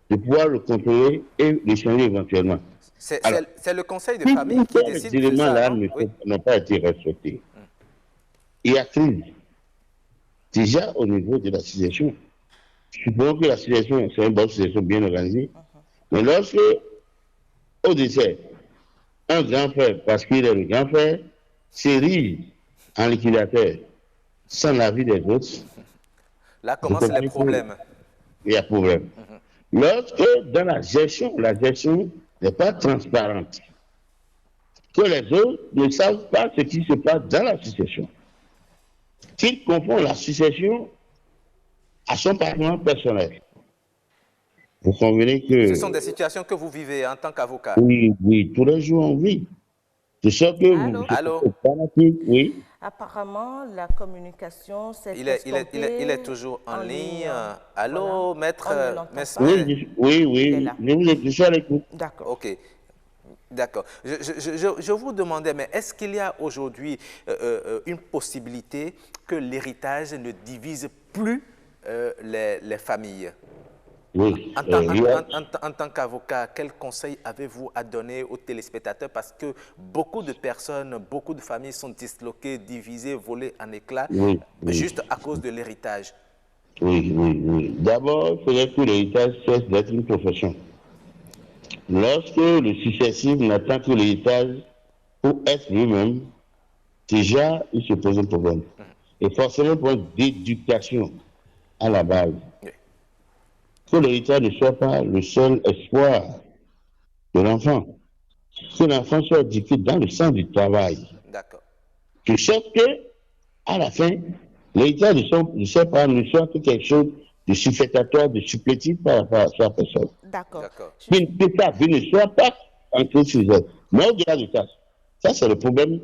de pouvoir le contrôler et le changer éventuellement? C'est Alors, le conseil de si famille qui tous décide ces de éléments-là ça, non? Oui. n'ont pas été respectés, il y a crise. Déjà au niveau de la succession. Supposons que la succession, c'est une bonne succession bien organisée. Mais lorsque, au décès, un grand frère, parce qu'il est le grand frère, s'érige en liquidateur sans l'avis des autres, Là commencent les problèmes. il y a problème. Lorsque dans la gestion n'est pas transparente, que les autres ne savent pas ce qui se passe dans la succession, qu'ils confondent la succession à son patrimoine personnel. Vous convenez que... Ce sont des situations que vous vivez en tant qu'avocat. Oui, tous les jours on vit. De sorte que vous... Allô? Oui. Apparemment, la communication s'est Il est toujours en ligne. Allô, voilà. maître? On ne l'entend maître- pas. Oui. Il est là. Je suis à l'écoute. D'accord. Ok. D'accord. Je vous demandais, mais est-ce qu'il y a aujourd'hui une possibilité que l'héritage ne divise plus les familles? Oui. En tant qu'avocat, quel conseil avez-vous à donner aux téléspectateurs? Parce que beaucoup de personnes, beaucoup de familles sont disloquées, divisées, volées en éclats, juste à cause de l'héritage. Oui. D'abord, il faudrait que l'héritage cesse d'être une profession. Lorsque le successif n'attend que l'héritage pour être lui-même, déjà, il se pose un problème. Et forcément, pour une d'éducation à la base. Oui. Que l'héritage ne soit pas le seul espoir de l'enfant. Que l'enfant soit éduqué dans le sens du travail. D'accord. De sorte que, à la fin, l'héritage ne soit que quelque chose de suffectatoire, de supplétif par rapport à sa personne. D'accord. Que ça ne soit pas en cause sur elle. Mais au-delà de ça c'est le problème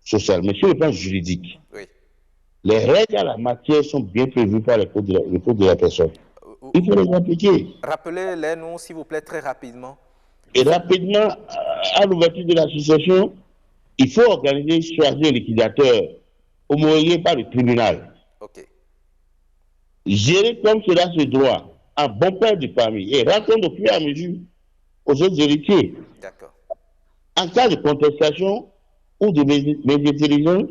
social. Mais sur le plan juridique, les règles à la matière sont bien prévues par le code de la personne. Il faut les appliquer. Rappelez-les nous, s'il vous plaît, très rapidement. Et rapidement, à l'ouverture de l'association, il faut organiser, choisir un liquidateur homologué par le tribunal. Ok. Gérer comme cela se doit, un bon père du parmi, et rendre au fur et à mesure aux autres héritiers. D'accord. En cas de contestation ou de mésintelligence,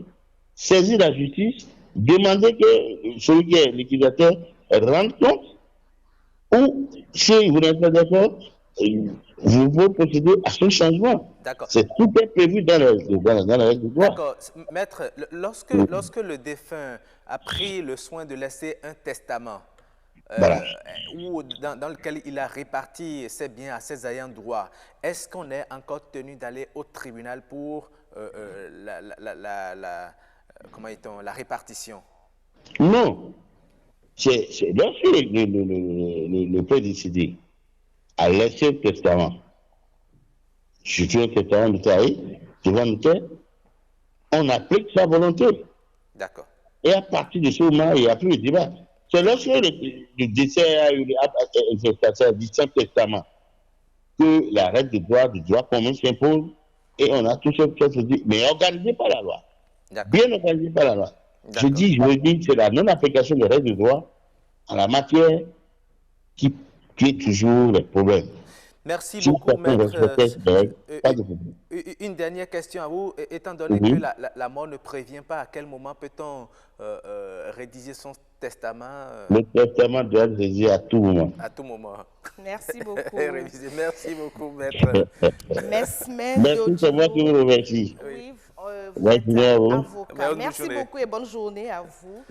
saisir la justice, demander que celui qui est liquidateur rende compte, ou si vous n'êtes pas d'accord, vous pouvez procéder à son changement. D'accord. Tout est prévu dans la règle de droit. D'accord. Maître, lorsque le défunt a pris le soin de laisser un testament, ou dans lequel il a réparti ses biens à ses ayants droit, est-ce qu'on est encore tenu d'aller au tribunal pour la répartition? Non. C'est lorsque le père décédé a laissé le testament, surtout un testament notarié, devant notaire, on applique sa volonté. D'accord. Et à partir de ce moment, il n'y a plus de débat. C'est lorsque le décès a eu un distinct testament que la règle du droit commun s'impose et on a tout ce qui se dit, mais organisé par la loi. Bien organisé par la loi. Je le dis, c'est la non-application des règles de droit en la matière qui est toujours le problème. Merci beaucoup, maître. Une dernière question à vous. Étant donné que la mort ne prévient pas, à quel moment peut-on rédiger son testament? Le testament doit être rédigé à tout moment. À tout moment. Merci beaucoup. Merci beaucoup, maître. Merci, c'est moi qui vous remercie. Oui, vous êtes avocat. Merci beaucoup et bonne journée à vous.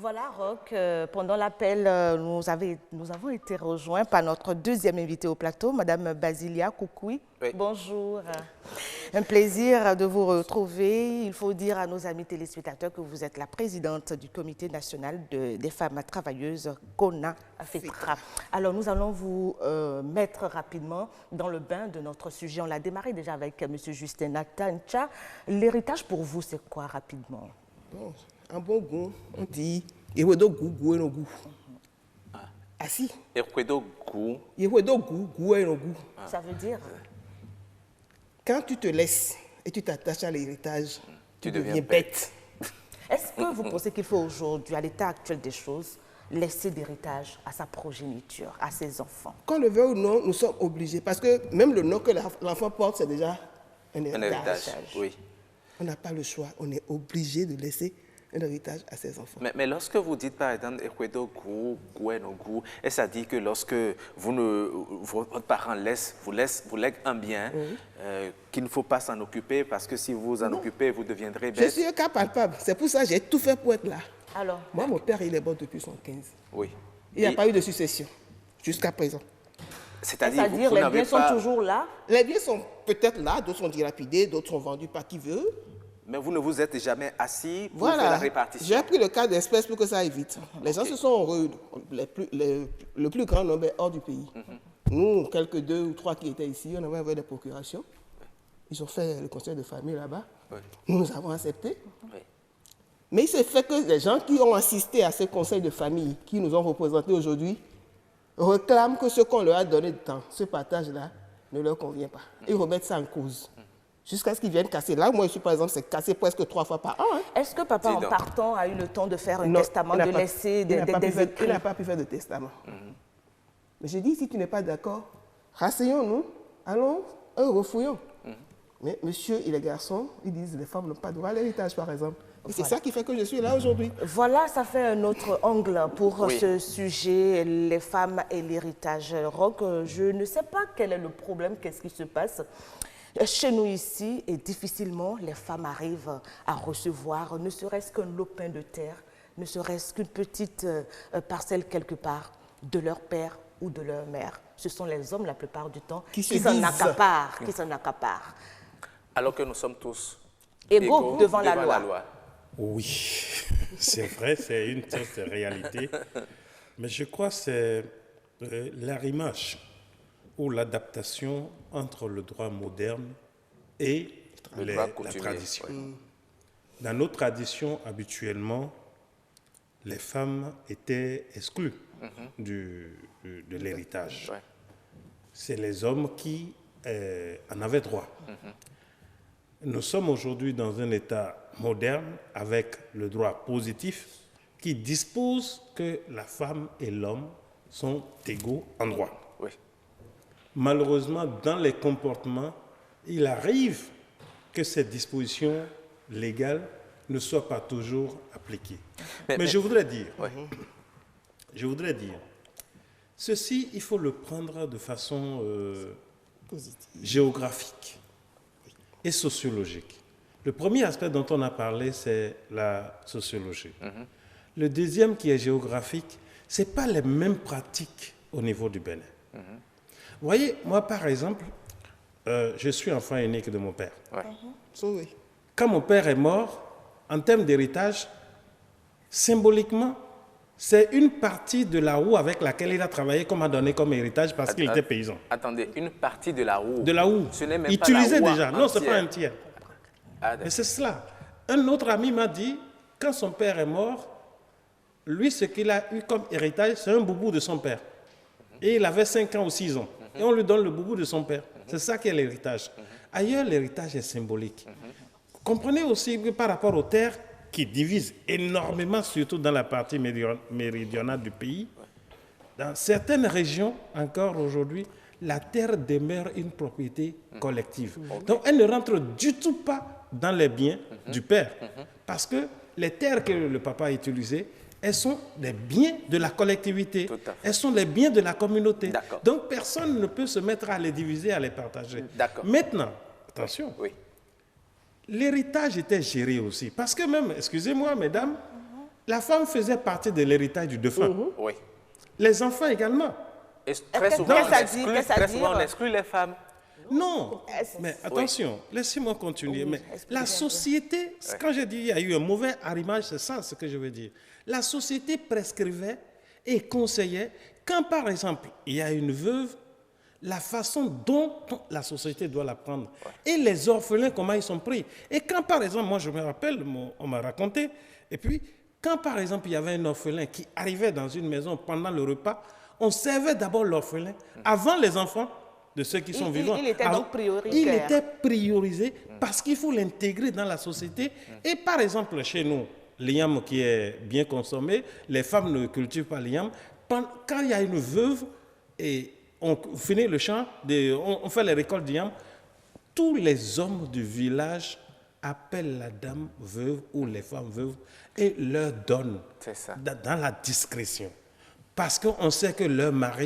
Voilà, Roch, pendant l'appel, nous avons été rejoints par notre deuxième invitée au plateau, Madame Basilia Koukoui. Oui. Bonjour. Un plaisir de vous retrouver. Il faut dire à nos amis téléspectateurs que vous êtes la présidente du Comité national des femmes travailleuses CONA FETRA. Alors, nous allons vous mettre rapidement dans le bain de notre sujet. On l'a démarré déjà avec M. Justin Natancha. L'héritage pour vous, c'est quoi rapidement? Bon, un bon goût, on dit, il y a goût, goût et non goût. Ah si, Et quoi d'autre goût? il y a goût, goût et non goût. Ça veut dire? Quand tu te laisses et tu t'attaches à l'héritage, Tu tu deviens deviens bête. Est-ce que vous pensez qu'il faut aujourd'hui, à l'état actuel des choses, laisser d'héritage à sa progéniture, à ses enfants? Qu'on le veuille ou non, nous sommes obligés. Parce que même le nom que l'enfant porte, c'est déjà un Un héritage. héritage, oui. On n'a pas le choix. On est obligé de laisser un héritage à ses enfants. Mais lorsque vous dites par exemple Ekwedo goût, goût et non goût, et ça dit que lorsque votre parent vous lègue un bien, qu'il ne faut pas s'en occuper parce que si vous vous en occupez, vous deviendrez Je bête. suis un cas palpable. C'est pour ça que j'ai tout fait pour être là. Alors, Moi, mon père, il est mort depuis 115. Oui. Il n'y a Et pas eu de succession jusqu'à présent. c'est-à-dire c'est-à-dire vous les n'avez biens sont pas, toujours là? Les biens sont peut-être là, d'autres sont dilapidés, d'autres sont vendus par qui veut. mais vous ne vous êtes jamais assis pour faire la Voilà. répartition. J'ai pris le cas d'espèces pour que ça aille vite. Les gens se sont heureux. Le plus grand nombre est hors du pays. Nous, quelques 2 ou 3 qui étaient ici, on avait envoyé des procurations. Ils ont fait le conseil de famille là-bas. Oui. Nous avons accepté. Oui. Mais il s'est fait que les gens qui ont assisté à ces conseils de famille, qui nous ont représentés aujourd'hui, réclament que ce qu'on leur a donné de temps, ce partage-là, ne leur convient pas. Ils remettent ça en cause. Jusqu'à ce qu'ils viennent casser. Là, moi, je suis, par exemple, c'est cassé presque 3 fois par an. Hein. Est-ce que papa, Dis en donc. partant, a eu le temps de faire un Non, testament, il n'a de pas- laisser il n'a pas pu des faire- écrits? Il n'a pas pu faire de testament. Mais j'ai dit, si tu n'es pas d'accord, rasseyons-nous, allons, refouillons. Mais monsieur et les garçons, ils disent, les femmes n'ont pas droit à l'héritage, par exemple. Et c'est ça qui fait que je suis là aujourd'hui. Voilà, ça fait un autre angle pour Oui. ce sujet, les femmes et l'héritage. Roch, je ne sais pas quel est le problème, qu'est-ce qui se passe. Chez nous ici, et difficilement, les femmes arrivent à recevoir ne serait-ce qu'un lopin de terre, ne serait-ce qu'une petite parcelle quelque part de leur père ou de leur mère. Ce sont les hommes, la plupart du temps, Qui se s'en disent. accaparent. Alors que nous sommes tous Égaux devant la loi. Oui, c'est vrai, c'est une triste réalité. Mais je crois que c'est l'arrimage ou l'adaptation entre le droit moderne et Le la droit coutumier, tradition. oui. Dans nos traditions, habituellement, les femmes étaient exclues de l'héritage. Ouais. C'est les hommes qui en avaient droit. Nous sommes aujourd'hui dans un état moderne avec le droit positif qui dispose que la femme et l'homme sont égaux en droit. Oui. Malheureusement, dans les comportements, il arrive que ces dispositions légales ne soient pas toujours appliquées. Mais je voudrais dire, ceci, il faut le prendre de façon géographique et sociologique. Le premier aspect dont on a parlé, c'est la sociologie. Le deuxième, qui est géographique, ce n'est pas les mêmes pratiques au niveau du Bénin. Vous voyez, moi, par exemple, je suis enfant unique de mon père. Oui. Quand mon père est mort, en termes d'héritage, symboliquement, c'est une partie de la roue avec laquelle il a travaillé qu'on m'a donné comme héritage parce qu'il était paysan. Attendez, une partie de la roue. De la roue. Ce n'est même Il pas la utilisait roue déjà. Non, ce n'est pas entière. un tiers. Ah, Mais d'accord. c'est cela. Un autre ami m'a dit, quand son père est mort, lui, ce qu'il a eu comme héritage, c'est un boubou de son père. Et il avait 5 ans ou 6 ans. Et on lui donne le boubou de son père. C'est ça qui est l'héritage. Ailleurs, l'héritage est symbolique. Comprenez aussi que par rapport aux terres, qui divisent énormément, surtout dans la partie méridionale du pays, dans certaines régions, encore aujourd'hui, la terre demeure une propriété collective. Donc, elle ne rentre du tout pas dans les biens du père. Parce que les terres que le papa a utilisées, elles sont des biens de la collectivité. Tout à fait. Elles sont les biens de la communauté. D'accord. Donc, personne ne peut se mettre à les diviser, à les partager. D'accord. Maintenant, attention, Oui. l'héritage était géré aussi. Parce que même, excusez-moi, mesdames, la femme faisait partie de l'héritage du défunt. Oui. Les enfants également. Et très souvent, qu'est-ce on exclut les femmes. Non, mais attention, laissez-moi continuer. Mais la société, quand je dis il y a eu un mauvais arrimage, c'est ça ce que je veux dire. La société prescrivait et conseillait, quand par exemple il y a une veuve, la façon dont la société doit la prendre. Et les orphelins, comment ils sont pris. Et quand par exemple, moi je me rappelle, on m'a raconté, et puis quand par exemple il y avait un orphelin qui arrivait dans une maison pendant le repas, on servait d'abord l'orphelin avant les enfants de ceux qui sont vivants. Il était donc prioritaire. Il était priorisé parce qu'il faut l'intégrer dans la société. Et par exemple, chez nous, l'igname qui est bien consommé, les femmes ne cultivent pas l'igname. Quand il y a une veuve et on finit le champ, on fait les récoltes d'igname, tous les hommes du village appellent la dame veuve ou les femmes veuves et leur donnent dans la discrétion. Parce qu'on sait que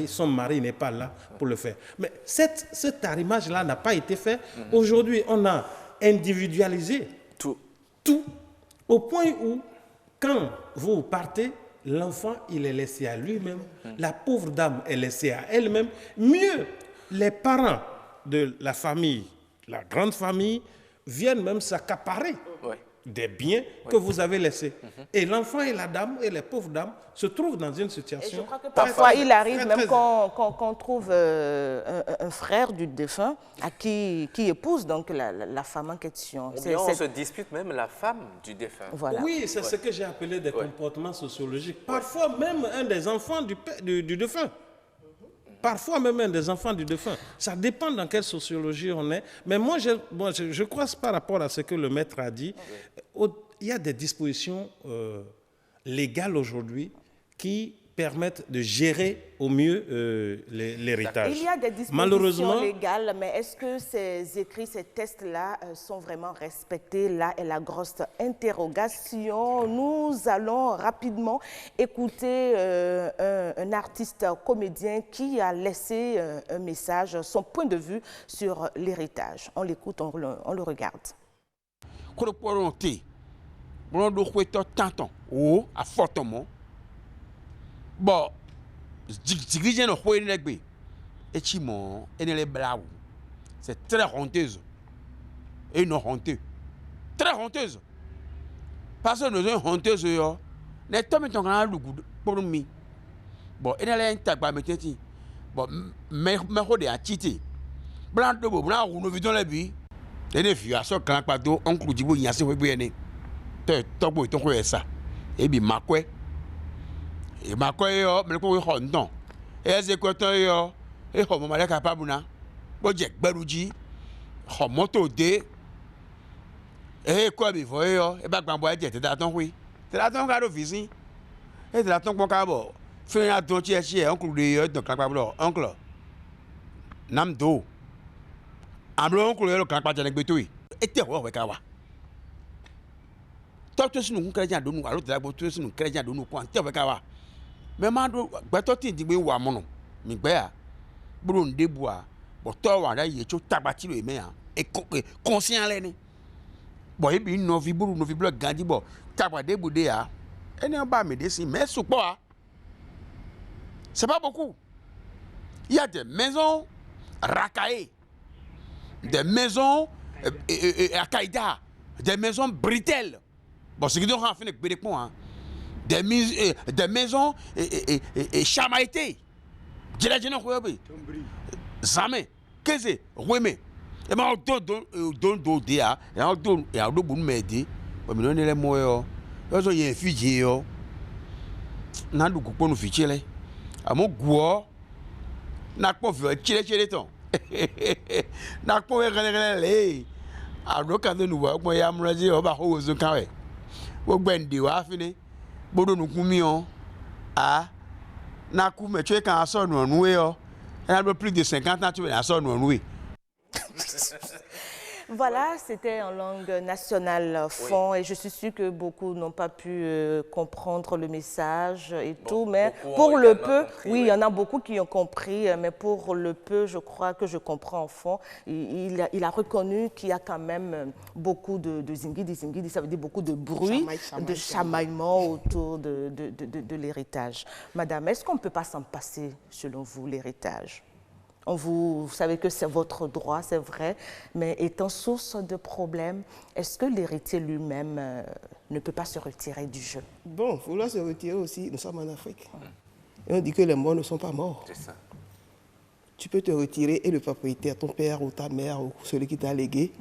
son mari n'est pas là pour le faire. Mais cet arrimage-là n'a pas été fait. Aujourd'hui, on a individualisé tout, au point où, quand vous partez, l'enfant, il est laissé à lui-même. La pauvre dame est laissée à elle-même. Mieux, les parents de la famille, la grande famille, viennent même s'accaparer des biens que vous avez laissés. Et l'enfant et la dame et les pauvres dames se trouvent dans une situation... Et je crois que parfois, il arrive même qu'on trouve un frère du défunt qui épouse donc la femme en question. Ou bien on se dispute même la femme du défunt. Voilà. Oui, c'est ce que j'ai appelé des comportements sociologiques. Parfois même un des enfants du défunt. Parfois même un des enfants du défunt. Ça dépend dans quelle sociologie on est. Mais moi, je crois par rapport à ce que le maître a dit, il y a des dispositions légales aujourd'hui qui permettent de gérer au mieux l'héritage. Il y a des dispositions légales, mais est-ce que ces écrits, ces tests-là sont vraiment respectés? Là est la grosse interrogation. Nous allons rapidement écouter un artiste comédien qui a laissé un message, son point de vue sur l'héritage. On l'écoute, on le regarde. Bon, c'est très honteuse. Et une honteuse. Très honteuse. Parce que nous sommes honteuses. Les tomes sont grand pour nous. Bon, et elle est intacte. Bon, mais on a tité. Blanc de beau, blanc ou nous vidons la vie. Et les filles, à ce grand pato, on clôt du bout, il y a ce que vous avez. Top, ton quoi ça. Et bien, ma quoi. Et ma quoi, mais quoi, on donne. Et c'est quoi, toi, et on m'a capable, na. Bon, Jack Barouji, on monte au dé. Et quoi, mais voyez, et bah, quand vous êtes là, oui. C'est là, ton gars d'office. Et c'est là, ton cabo. Fais un don, tu es oncle de donc, oncle. Namdo. Amlo, oncle, le camp, pas de bétoui. Et t'es où, avec Awa? Toi, tu es nous, chrétien de nous, alors tu es nous, chrétien de nous, quand tu es avec Awa. Mais Mando, toi, tu dis, oui, ou à mon nom. Mais bien, Brun de bois, bon, toi, là, il est tout tabati le main, et conscient l'année. Bon, et bien, nos vibres, gandhi, bon, tabac de boudéa, et n'est pas médecin, mais sous quoi? C'est pas beaucoup. Il y a des maisons racaillées, des maisons Al-Qaïda, des maisons britelles. Bon, c'est que nous avons fait des points. Des maisons chamaïtées. Je l'ai dit, jamais. Qu'est-ce que c'est? Et bien, on donne des à, et on donne bon m'aider. Mais nous, on est les mots. Nous y a figé. Nous avons coupé nos fichiers. À mon goût, n'a pas vu tirer ton. N'a pas vu les. Alors, quand nous voyons, moi, il y a un dit, on va aux carrés. Au bendi, on a fini. Bodo nous coumions. Ah, n'a coupé, tu es quand on sort, nous, nous, et on a plus de 50 ans, tu es à sort, nous, nous. Voilà, c'était en langue nationale fond et je suis sûre que beaucoup n'ont pas pu comprendre le message et tout, mais pour le peu, oui, il y en a beaucoup qui ont compris, mais pour le peu, je crois que je comprends en fond, il a reconnu qu'il y a quand même beaucoup de zingidi, ça veut dire beaucoup de bruit, de chamaillement autour de l'héritage. Madame, est-ce qu'on ne peut pas s'en passer, selon vous, l'héritage? Vous savez que c'est votre droit, c'est vrai, mais étant source de problèmes, est-ce que l'héritier lui-même ne peut pas se retirer du jeu? Bon, vouloir se retirer aussi, nous sommes en Afrique. Et on dit que les morts ne sont pas morts. C'est ça. Tu peux te retirer et le propriétaire, ton père ou ta mère ou celui qui t'a légué,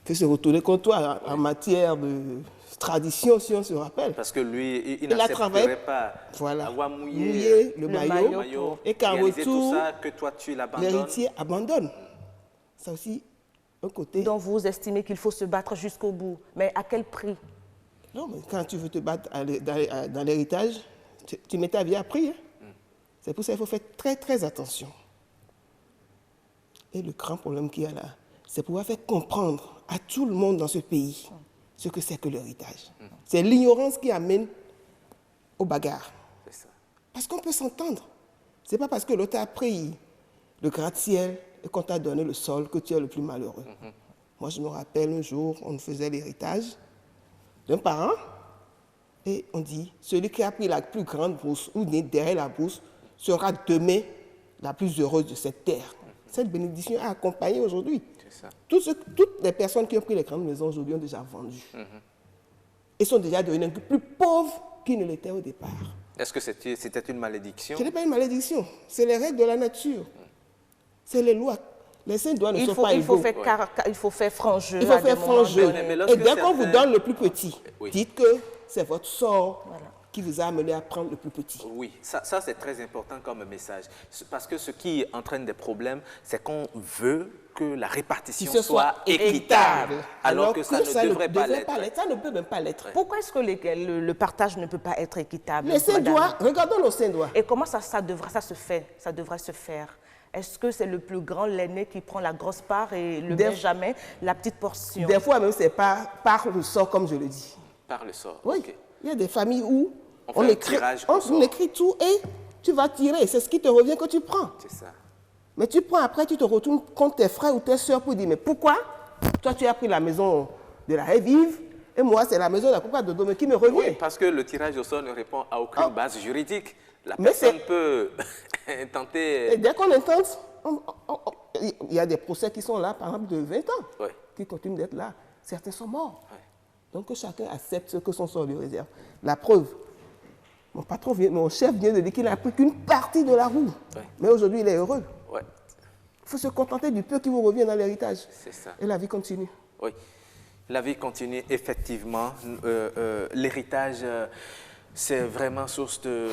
peut se retourner contre toi en matière de tradition, si on se rappelle. Parce que lui, il n'accepterait pas avoir mouillé le maillot et qu'en retour, tout ça, que toi tu l'abandonnes. L'héritier abandonne. Ça aussi, un côté. Donc vous estimez qu'il faut se battre jusqu'au bout, mais à quel prix? Non, mais quand tu veux te battre dans l'héritage, tu mets ta vie à prix. Hein. C'est pour ça qu'il faut faire très très attention. Et le grand problème qu'il y a là, c'est pouvoir faire comprendre à tout le monde dans ce pays ce que c'est que l'héritage. C'est l'ignorance qui amène aux bagarres. Parce qu'on peut s'entendre. Ce n'est pas parce que l'autre a pris le gratte-ciel et qu'on t'a donné le sol que tu es le plus malheureux. Moi, je me rappelle un jour, on faisait l'héritage d'un parent et on dit, celui qui a pris la plus grande brousse ou derrière la brousse sera demain la plus heureuse de cette terre. Cette bénédiction a accompagné aujourd'hui. Toutes les personnes qui ont pris les grandes maisons aujourd'hui ont déjà vendu. Et sont déjà devenus plus pauvres qu'ils ne l'étaient au départ. Est-ce que c'était une malédiction? Ce n'est pas une malédiction. C'est les règles de la nature. C'est les lois. Les saints doigts ne sont pas égaux. Il faut faire franc jeu. Il faut faire franc jeu. Et dès qu'on vous donne le plus petit, dites que c'est votre sort qui vous a amené à prendre le plus petit. Oui, ça c'est très important comme message. Parce que ce qui entraîne des problèmes, c'est qu'on veut que la répartition soit équitable. Alors que ça ne devrait pas l'être. Ça ne peut même pas l'être. Pourquoi est-ce que le partage ne peut pas être équitable? Les saints doigts, regardons nos saints doigts. Et comment ça devrait se faire? Est-ce que c'est le plus grand, l'aîné, qui prend la grosse part et le benjamin, la petite portion? Des fois même, c'est pas par le sort, comme je le dis. Par le sort, oui. Okay. Il y a des familles où on écrit tout et tu vas tirer. C'est ce qui te revient que tu prends. C'est ça. Mais tu prends après, tu te retournes contre tes frères ou tes soeurs pour dire, mais pourquoi toi tu as pris la maison de la haie vive et moi c'est la maison de la coupa de Dome qui me revient? Oui, parce que le tirage au sort ne répond à aucune base juridique. La personne peut tenter... Et dès qu'on intente, il y a des procès qui sont là, par exemple, de 20 ans, qui continuent d'être là. Certains sont morts. Donc que chacun accepte ce que son sort lui réserve. La preuve, mon chef vient de dire qu'il n'a pris qu'une partie de la roue. Mais aujourd'hui, il est heureux. Il faut se contenter du peu qui vous revient dans l'héritage. C'est ça. Et la vie continue. Oui, la vie continue, effectivement. L'héritage, c'est vraiment source de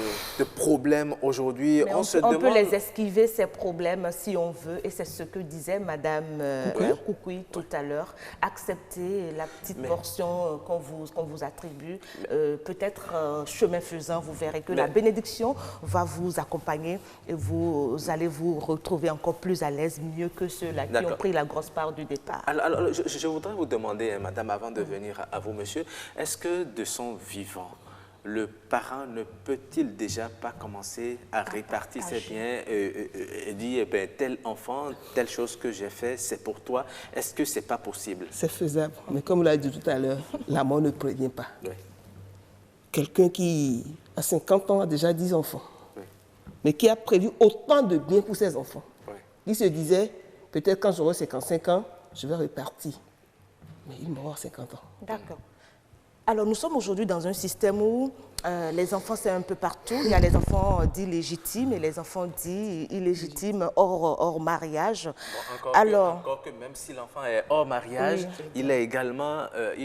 problèmes aujourd'hui. On peut les esquiver, ces problèmes, si on veut. Et c'est ce que disait Madame Koukoui tout à l'heure. Accepter la petite portion qu'on vous attribue. Peut-être, chemin faisant, vous verrez que la bénédiction va vous accompagner et vous allez vous retrouver encore plus à l'aise, mieux que ceux-là qui ont pris la grosse part du départ. Alors je voudrais vous demander, Madame, avant de venir à vous, Monsieur, est-ce que de son vivant, le parent ne peut-il déjà pas commencer à répartir ses biens et dire, tel enfant, telle chose que j'ai fait, c'est pour toi? Est-ce que ce n'est pas possible? C'est faisable, mais comme l'a dit tout à l'heure, la mort ne prévient pas. Quelqu'un qui, à 50 ans, a déjà 10 enfants, mais qui a prévu autant de biens pour ses enfants. Il se disait, peut-être quand j'aurai 55 ans, je vais répartir. Mais il mourra à 50 ans. D'accord. Alors, nous sommes aujourd'hui dans un système où les enfants, c'est un peu partout. Il y a les enfants dits légitimes et les enfants dits illégitimes hors mariage. Bon, encore que même si l'enfant est hors mariage, il est également,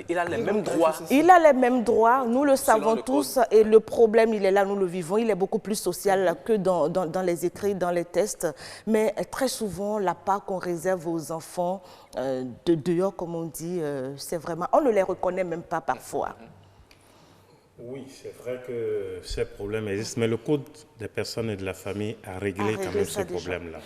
il a les mêmes droits. Il a les mêmes droits, nous le savons tous. Et le problème, il est là, nous le vivons. Il est beaucoup plus social que dans les écrits, dans les tests. Mais très souvent, la part qu'on réserve aux enfants de dehors, comme on dit, c'est vraiment... On ne les reconnaît même pas parfois. Oui, c'est vrai que ces problèmes existent, mais le Code des personnes et de la famille a réglé quand même ce problème-là.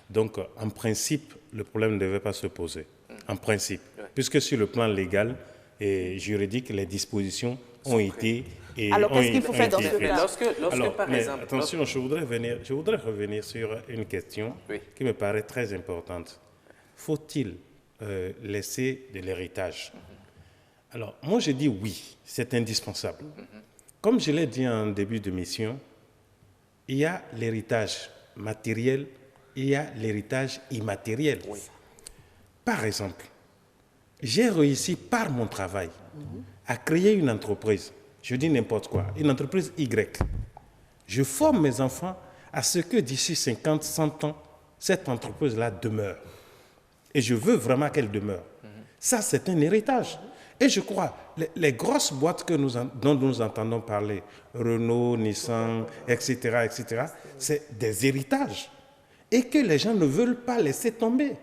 Donc, en principe, le problème ne devait pas se poser. en principe, puisque sur le plan légal et juridique, les dispositions ont été... Alors, qu'est-ce qu'il faut faire dans ce cas? Lorsque par exemple... Attention, je voudrais revenir sur une question qui me paraît très importante. Faut-il laisser de l'héritage? Alors, moi, je dis oui, c'est indispensable. Comme je l'ai dit en début de mission, il y a l'héritage matériel et il y a l'héritage immatériel. Par exemple, j'ai réussi par mon travail à créer une entreprise. Je dis n'importe quoi, une entreprise Y. Je forme mes enfants à ce que d'ici 50, 100 ans, cette entreprise-là demeure. Et je veux vraiment qu'elle demeure. Ça, c'est un héritage. Et je crois, les grosses boîtes dont nous entendons parler, Renault, Nissan, etc., c'est des héritages. Et que les gens ne veulent pas laisser tomber.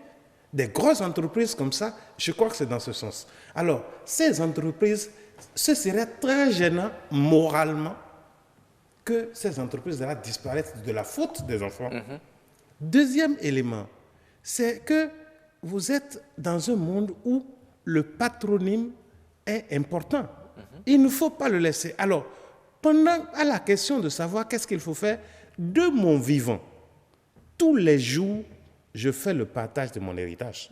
Des grosses entreprises comme ça, je crois que c'est dans ce sens. Alors, ces entreprises, ce serait très gênant moralement que ces entreprises-là disparaissent de la faute des enfants. Deuxième élément, c'est que vous êtes dans un monde où le patronyme est important. Il ne faut pas le laisser. Alors, à la question de savoir qu'est-ce qu'il faut faire, de mon vivant, tous les jours, je fais le partage de mon héritage.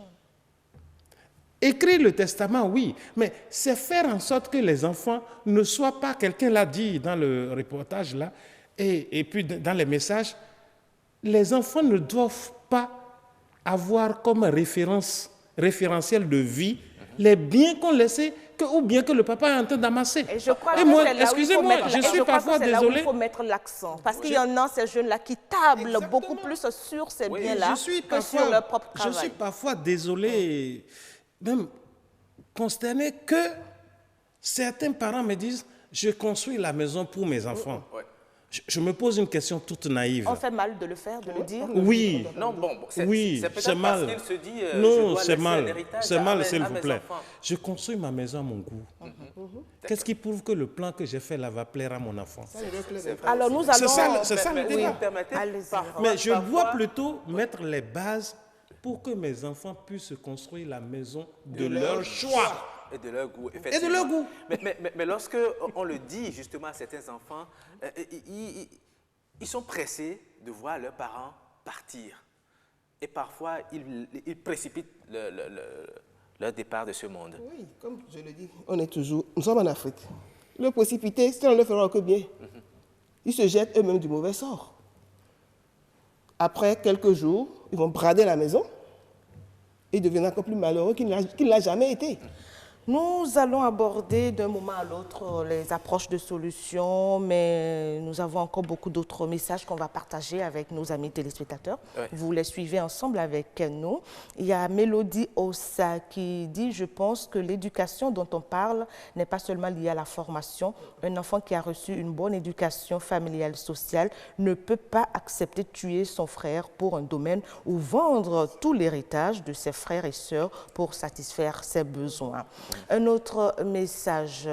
Écrire le testament, oui, mais c'est faire en sorte que les enfants ne soient pas, quelqu'un l'a dit dans le reportage là, et puis dans les messages, les enfants ne doivent pas avoir comme référentiel de vie les biens qu'on laissait ou bien que le papa est en train d'amasser. Et je crois que excusez-moi, je suis parfois désolé. Il faut mettre l'accent. Parce qu'il y en a, ces jeunes-là, qui tablent beaucoup plus sur ces biens-là que sur leur propre travail. Je suis parfois désolé, même consterné que certains parents me disent « je construis la maison pour mes enfants ». Je me pose une question toute naïve. On fait mal de le faire, de le dire? Oui. Non, c'est c'est mal. Parce qu'il se dit, non, c'est mal. C'est mal, s'il vous plaît. Je construis ma maison à mon goût. Qu'est-ce qui prouve que le plan que j'ai fait là va plaire à mon enfant? Alors nous allons... C'est ça le débat. Mais je dois plutôt mettre les bases pour que mes enfants puissent construire la maison de leur choix. Et de leur goût, effectivement. Et de leur goût. Mais lorsque on le dit justement à certains enfants, ils sont pressés de voir leurs parents partir. Et parfois, ils précipitent leur départ de ce monde. Oui, comme je le dis, nous sommes en Afrique. Le précipiter, ça ne le fera que bien. Ils se jettent eux-mêmes du mauvais sort. Après quelques jours, ils vont brader la maison et deviennent encore plus malheureux qu'il ne l'a jamais été. Nous allons aborder d'un moment à l'autre les approches de solutions, mais nous avons encore beaucoup d'autres messages qu'on va partager avec nos amis téléspectateurs. Vous les suivez ensemble avec nous. Il y a Mélodie Ossa qui dit « Je pense que l'éducation dont on parle n'est pas seulement liée à la formation. Un enfant qui a reçu une bonne éducation familiale, sociale, ne peut pas accepter de tuer son frère pour un domaine ou vendre tout l'héritage de ses frères et sœurs pour satisfaire ses besoins. » Un autre message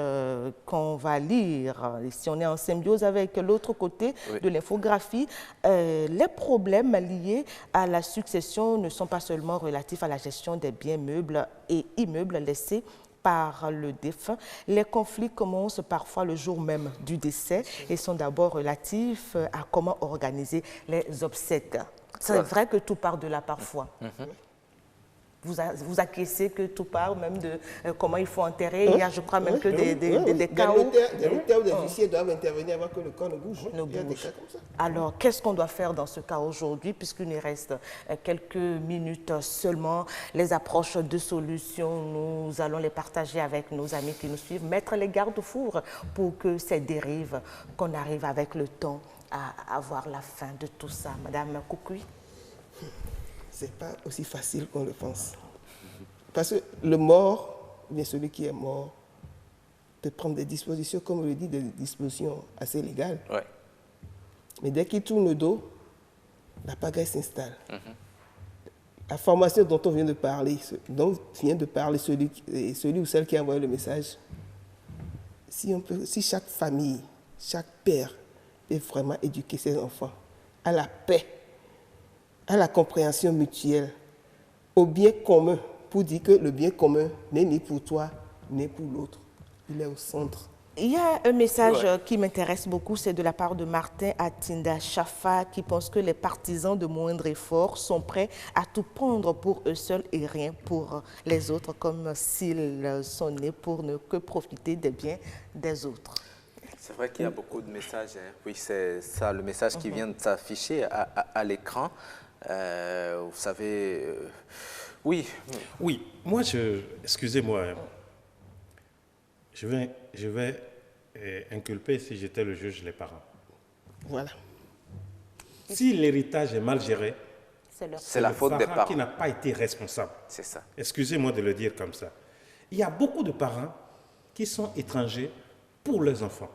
qu'on va lire, si on est en symbiose avec l'autre côté de l'infographie, les problèmes liés à la succession ne sont pas seulement relatifs à la gestion des biens meubles et immeubles laissés par le défunt. Les conflits commencent parfois le jour même du décès et sont d'abord relatifs à comment organiser les obsèques. C'est vrai que tout part de là parfois. Vous acquiescez que tout part même de comment il faut enterrer. Il y a, je crois, même que des cas où... Des notaires ou des huissiers doivent intervenir avant que le corps ne bouge. Il y a des cas comme ça. Alors, qu'est-ce qu'on doit faire dans ce cas aujourd'hui, puisqu'il nous reste quelques minutes seulement? Les approches de solutions, nous allons les partager avec nos amis qui nous suivent. Mettre les garde-fous pour que ces dérives, qu'on arrive avec le temps à avoir la fin de tout ça. Madame Koukoui? Ce n'est pas aussi facile qu'on le pense. Parce que le mort, ou bien celui qui est mort, peut prendre des dispositions, comme on le dit, des dispositions assez légales. Mais dès qu'il tourne le dos, la pagaille s'installe. La formation dont on vient de parler, celui ou celle qui a envoyé le message, si chaque famille, chaque père peut vraiment éduquer ses enfants à la paix, à la compréhension mutuelle, au bien commun pour dire que le bien commun n'est ni pour toi, ni pour l'autre. Il est au centre. Il y a un message qui m'intéresse beaucoup, c'est de la part de Martin Atinda Chafa qui pense que les partisans de moindre effort sont prêts à tout prendre pour eux seuls et rien pour les autres, comme s'ils sont nés pour ne que profiter des biens des autres. C'est vrai qu'il y a beaucoup de messages. Hein. Oui, c'est ça, le message qui vient de s'afficher à l'écran. Vous savez, oui. Oui, moi, excusez-moi, je vais inculper, si j'étais le juge, les parents. Voilà. Si l'héritage est mal géré, c'est la faute des parents qui n'a pas été responsable. C'est ça. Excusez-moi de le dire comme ça. Il y a beaucoup de parents qui sont étrangers pour leurs enfants.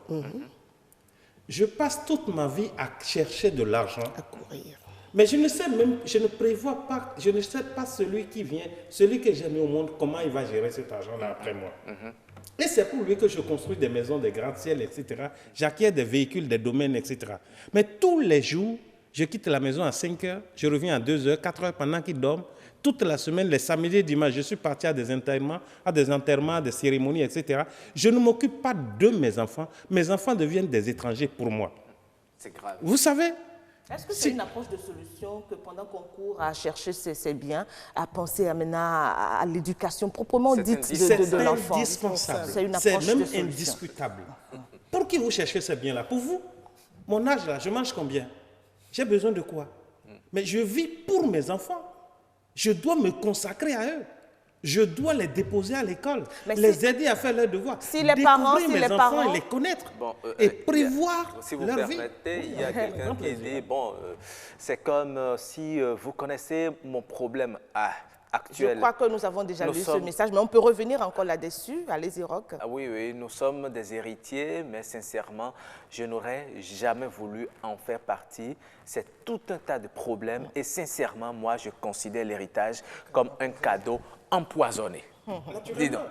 Je passe toute ma vie à chercher de l'argent. À courir. Mais je ne sais pas celui qui vient, celui que j'ai mis au monde, comment il va gérer cet argent-là après moi. Et c'est pour lui que je construis des maisons, des gratte-ciel, etc. J'acquiers des véhicules, des domaines, etc. Mais tous les jours, je quitte la maison à 5 heures, je reviens à 2 heures, 4 heures pendant qu'ils dorment. Toute la semaine, les samedis et dimanches, je suis parti à des enterrements, des cérémonies, etc. Je ne m'occupe pas de mes enfants. Mes enfants deviennent des étrangers pour moi. C'est grave. Vous savez? Est-ce que c'est une approche de solution que pendant qu'on court à chercher ces biens, à penser maintenant à l'éducation proprement dite de l'enfant? C'est indispensable. C'est une approche même de solution. indiscutable. Pour qui vous cherchez ces biens-là? Pour vous? Mon âge là, je mange combien? J'ai besoin de quoi? Mais je vis pour mes enfants. Je dois me consacrer à eux. Je dois les déposer à l'école, les aider à faire leurs devoirs, découvrir mes enfants et les connaître et prévoir si vous leur vie. Permettez, il y a quelqu'un qui dit, bon, c'est comme si vous connaissez mon problème actuel. Je crois que nous avons déjà lu ce message, mais on peut revenir encore là-dessus. Allez-y, Roch. Ah oui, oui, nous sommes des héritiers, mais sincèrement, je n'aurais jamais voulu en faire partie. C'est tout un tas de problèmes et sincèrement, moi, je considère l'héritage comme un cadeau empoisonné. Dis donc.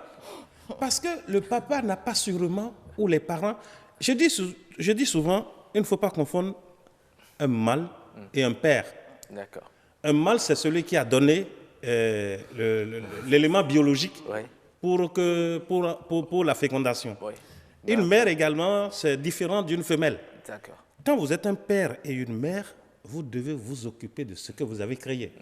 Parce que le papa n'a pas sûrement, ou les parents, je dis souvent, il ne faut pas confondre un mâle et un père. D'accord. Un mâle, c'est celui qui a donné l'élément biologique pour la fécondation. Oui. Une mère également, c'est différent d'une femelle. D'accord. Quand vous êtes un père et une mère, vous devez vous occuper de ce que vous avez créé.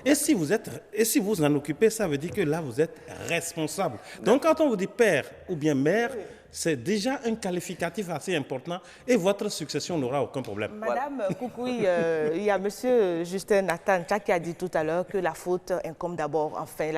Et si vous en occupez, ça veut dire que là, vous êtes responsable. Donc, quand on vous dit père ou bien mère, c'est déjà un qualificatif assez important et votre succession n'aura aucun problème. Madame Koukoui, il y a monsieur Justin Nathan qui a dit tout à l'heure que la faute incombe d'abord, enfin,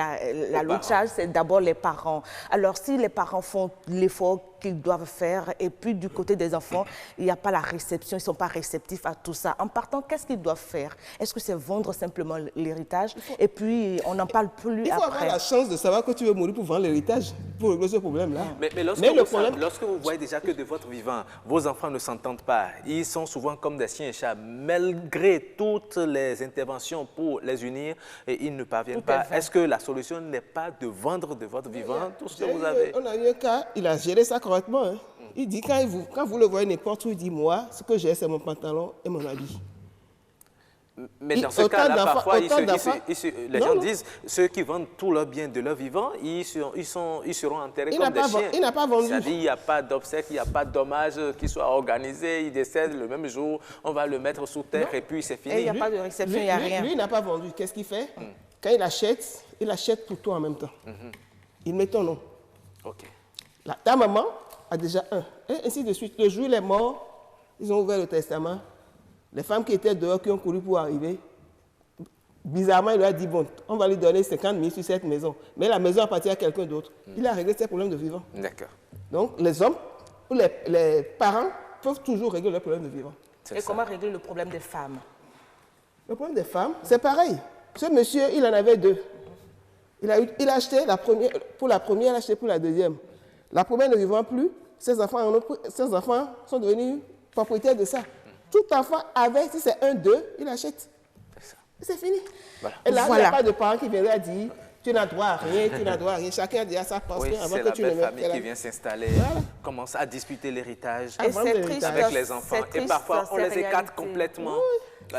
l'autre charge, c'est d'abord les parents. Alors, si les parents font l'effort qu'ils doivent faire et puis du côté des enfants, il n'y a pas la réception, ils ne sont pas réceptifs à tout ça. En partant, qu'est-ce qu'ils doivent faire? Est-ce que c'est vendre simplement l'héritage et puis on n'en parle plus après? Il faut avoir la chance de savoir que tu veux mourir pour vendre l'héritage, pour régler ce problème-là. Mais lorsque vous voyez déjà que de votre vivant, vos enfants ne s'entendent pas, ils sont souvent comme des chiens et chats, malgré toutes les interventions pour les unir, et ils ne parviennent pas. Est-ce que la solution n'est pas de vendre de votre vivant tout ce que vous avez? On a eu un cas, il a géré ça correctement. Hein. Il dit, quand vous le voyez n'importe où, il dit, moi, ce que j'ai, c'est mon pantalon et mon habit. Mais dans ce cas-là, parfois, les gens disent, ceux qui vendent tout leur bien de leur vivant, ils seront enterrés comme des chiens. Il n'a pas vendu. C'est-à-dire qu'il n'y a pas d'obsèques, il n'y a pas d'hommage qui soit organisé, il décède le même jour, on va le mettre sous terre et puis c'est fini. Et il n'y a pas de réception, il n'y a rien. Lui, il n'a pas vendu. Qu'est-ce qu'il fait? Quand il achète pour toi en même temps. Il met ton nom. OK. Ta maman a déjà un. Et ainsi de suite. Le jour où il est mort, ils ont ouvert le testament. Les femmes qui étaient dehors, qui ont couru pour arriver, bizarrement, il leur a dit, bon, on va lui donner 50 000 sur cette maison. Mais la maison appartient à quelqu'un d'autre. Il a réglé ses problèmes de vivant. D'accord. Donc, les hommes ou les parents peuvent toujours régler leurs problèmes de vivant. Et comment régler le problème des femmes? Le problème des femmes, c'est pareil. Ce monsieur, il en avait deux. Il a acheté la première, pour la première, il a acheté pour la deuxième. La première ne vivant plus, ses enfants sont devenus propriétaires de ça. Tout enfant avec, si c'est 1, 2, il achète. C'est fini. Voilà. Et là, il n'y a pas de parents qui viendraient dire, tu n'as droit à rien, tu n'as droit à rien. Chacun a dit à sa portion avant que tu ne meures. C'est la belle famille qui vient s'installer, commence à disputer l'héritage avec les enfants. Et parfois, on les écarte complètement.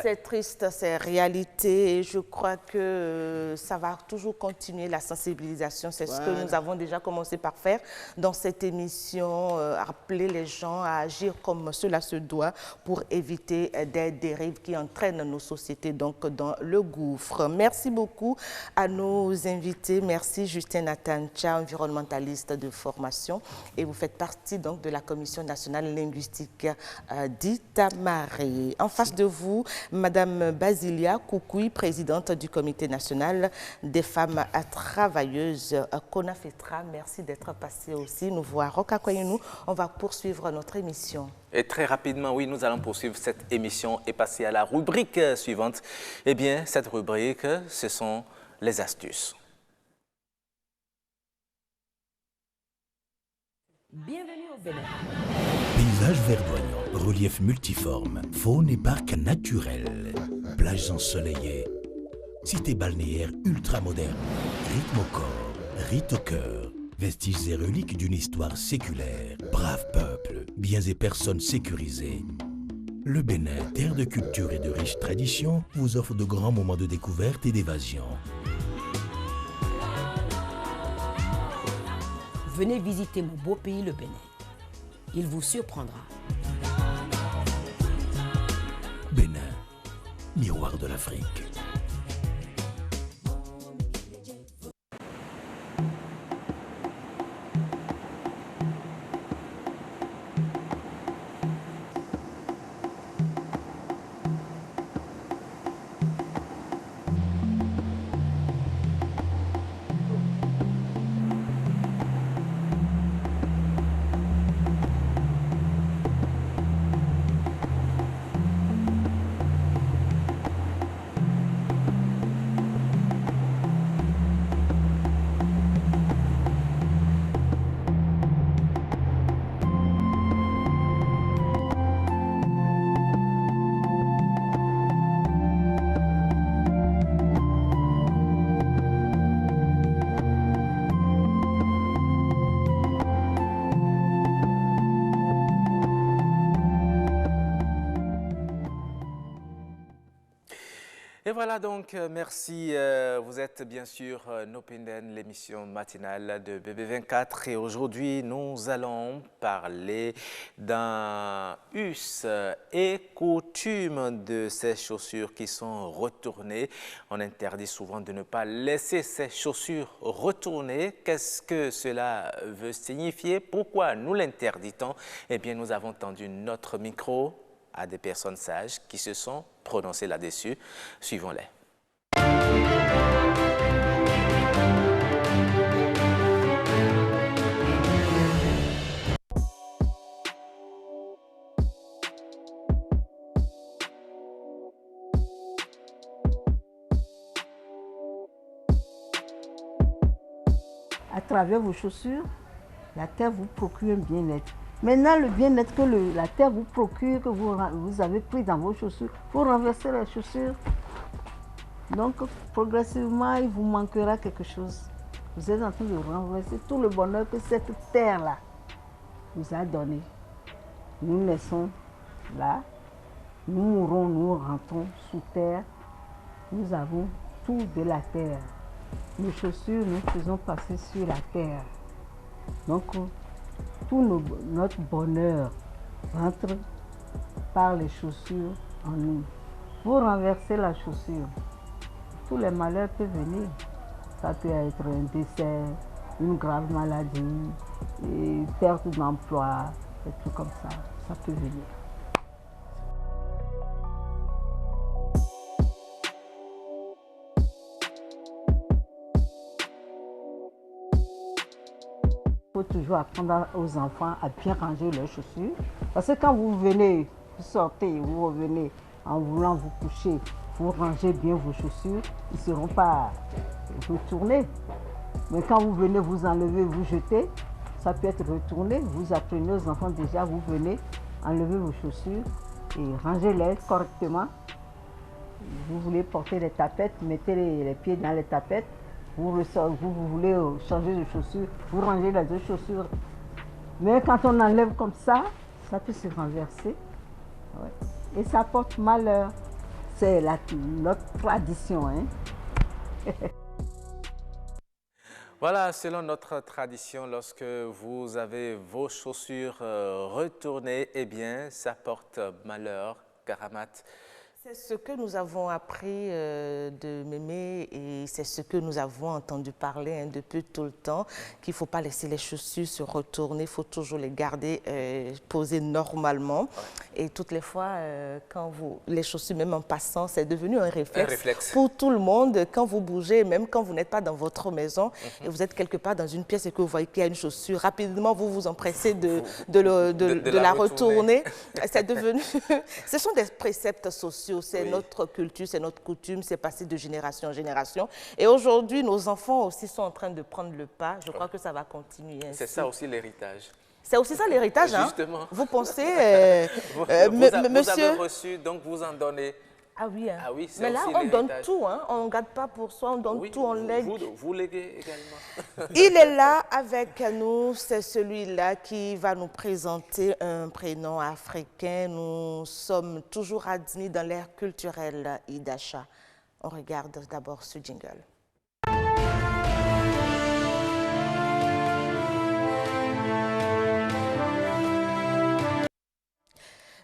C'est triste, c'est réalité. Et je crois que ça va toujours continuer la sensibilisation. C'est ce que nous avons déjà commencé par faire dans cette émission, appeler les gens à agir comme cela se doit pour éviter des dérives qui entraînent nos sociétés donc dans le gouffre. Merci beaucoup à nos invités. Merci Justin Atancha, environnementaliste de formation, et vous faites partie donc de la Commission nationale linguistique d'Itamari. En face de vous, Madame Basilia Koukoui, présidente du Comité national des femmes travailleuses CONAFETRA. Merci d'être passée aussi nous voir. Rokakoyenou, on va poursuivre notre émission. Et très rapidement, oui, nous allons poursuivre cette émission et passer à la rubrique suivante. Eh bien, cette rubrique, ce sont les astuces. Bienvenue au Bénin. Paysage verdoyant, relief multiforme, faune et parcs naturels, plages ensoleillées, cité balnéaire ultra moderne, rythme au corps, rite au cœur, vestiges et reliques d'une histoire séculaire, brave peuple, biens et personnes sécurisées. Le Bénin, terre de culture et de riches traditions, vous offre de grands moments de découverte et d'évasion. Venez visiter mon beau pays, le Bénin. Il vous surprendra. Bénin, miroir de l'Afrique. Et voilà donc, merci. Vous êtes bien sûr Nopenden, l'émission matinale de BB24. Et aujourd'hui, nous allons parler d'un us et coutume de ces chaussures qui sont retournées. On interdit souvent de ne pas laisser ces chaussures retourner. Qu'est-ce que cela veut signifier? Pourquoi nous l'interdit-on? Eh bien, nous avons tendu notre micro à des personnes sages qui se sont prononcées là-dessus. Suivons-les. À travers vos chaussures, la terre vous procure un bien-être. Maintenant, le bien-être que la terre vous procure, que vous avez pris dans vos chaussures, vous renversez les chaussures. Donc, progressivement, il vous manquera quelque chose. Vous êtes en train de renverser tout le bonheur que cette terre-là vous a donné. Nous naissons là, nous mourrons, nous rentrons sous terre. Nous avons tout de la terre. Nos chaussures, nous faisons passer sur la terre. Donc, tout notre bonheur rentre par les chaussures en nous. Vous renversez la chaussure, tous les malheurs peuvent venir. Ça peut être un décès, une grave maladie, et perte d'emploi, et tout comme ça. Ça peut venir. Il faut toujours apprendre aux enfants à bien ranger leurs chaussures. Parce que quand vous venez, vous sortez, vous revenez en voulant vous coucher, vous rangez bien vos chaussures, ils ne seront pas retournés. Mais quand vous venez vous enlever, vous jeter, ça peut être retourné. Vous apprenez aux enfants déjà, vous venez enlever vos chaussures et rangez-les correctement. Vous voulez porter les tapettes, mettez les pieds dans les tapettes. Vous voulez changer de chaussures, vous rangez les deux chaussures. Mais quand on enlève comme ça peut se renverser. Ouais. Et ça porte malheur. C'est notre tradition. Hein. Voilà, selon notre tradition, lorsque vous avez vos chaussures retournées, eh bien, ça porte malheur, Karamat. C'est ce que nous avons appris de Mémé et c'est ce que nous avons entendu parler depuis tout le temps, qu'il ne faut pas laisser les chaussures se retourner, il faut toujours les garder posées normalement. Ouais. Et toutes les fois, quand les chaussures, même en passant, c'est devenu un réflexe pour tout le monde. Quand vous bougez, même quand vous n'êtes pas dans votre maison et vous êtes quelque part dans une pièce et que vous voyez qu'il y a une chaussure, rapidement vous vous empressez de la retourner. C'est devenu... Ce sont des préceptes sociaux. C'est notre culture, c'est notre coutume, c'est passé de génération en génération. Et aujourd'hui, nos enfants aussi sont en train de prendre le pas. Je crois que ça va continuer ainsi. C'est ça aussi l'héritage. C'est aussi ça l'héritage, hein? Justement. Vous pensez, vous monsieur... avez reçu, donc vous en donnez. Ah oui, hein. Ah oui, mais là, on donne tout, hein. On ne garde pas pour soi, on donne tout, on lègue. Vous léguez également. Il est là avec nous, c'est celui-là qui va nous présenter un prénom africain. Nous sommes toujours à Dini dans l'ère culturelle Idacha. On regarde d'abord ce jingle.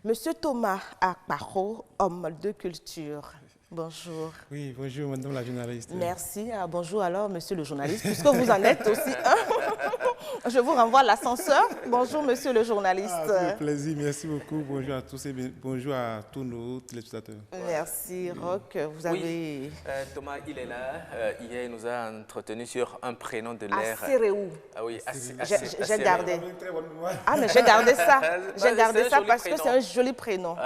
Monsieur Thomas Akparo, homme de culture. Bonjour. Oui, bonjour, madame la journaliste. Merci. Bonjour alors, monsieur le journaliste, puisque vous en êtes aussi un. Je vous renvoie à l'ascenseur. Bonjour, monsieur le journaliste. C'est un plaisir, merci beaucoup. Bonjour à tous et bonjour à tous nos téléspectateurs. Merci, Roch. Vous avez... Oui, Thomas, il est là. Hier, il nous a entretenu sur un prénom de l'ère... Asseréou. Ah oui, j'ai gardé. Ah, mais j'ai gardé ça. J'ai gardé ça parce que c'est un joli prénom.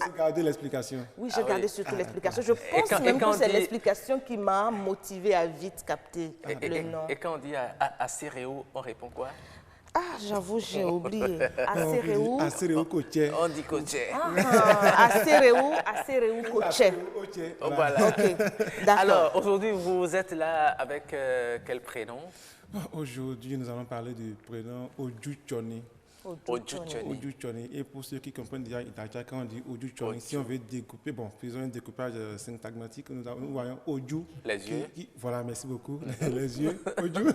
J'ai gardé l'explication. Oui, j'ai gardé surtout l'explication. Je pense même que c'est l'explication qui m'a motivé à vite capter le nom. Et quand on dit Asseréou, on répond quoi? Ah, j'avoue, j'ai oublié. Asseréou. Asseréou Koché. On dit Koché. Asseréou Koché. Voilà. Ok, d'accord. Alors, aujourd'hui, vous êtes là avec quel prénom? Aujourd'hui, nous allons parler du prénom Odjouchoni. Odjouchoni. Et pour ceux qui comprennent déjà Itacha, quand on dit Odjouchoni, si on veut découper, bon, faisons un découpage syntagmatique, nous voyons Odjou. Les yeux. Voilà, merci beaucoup. Les yeux. Odjou.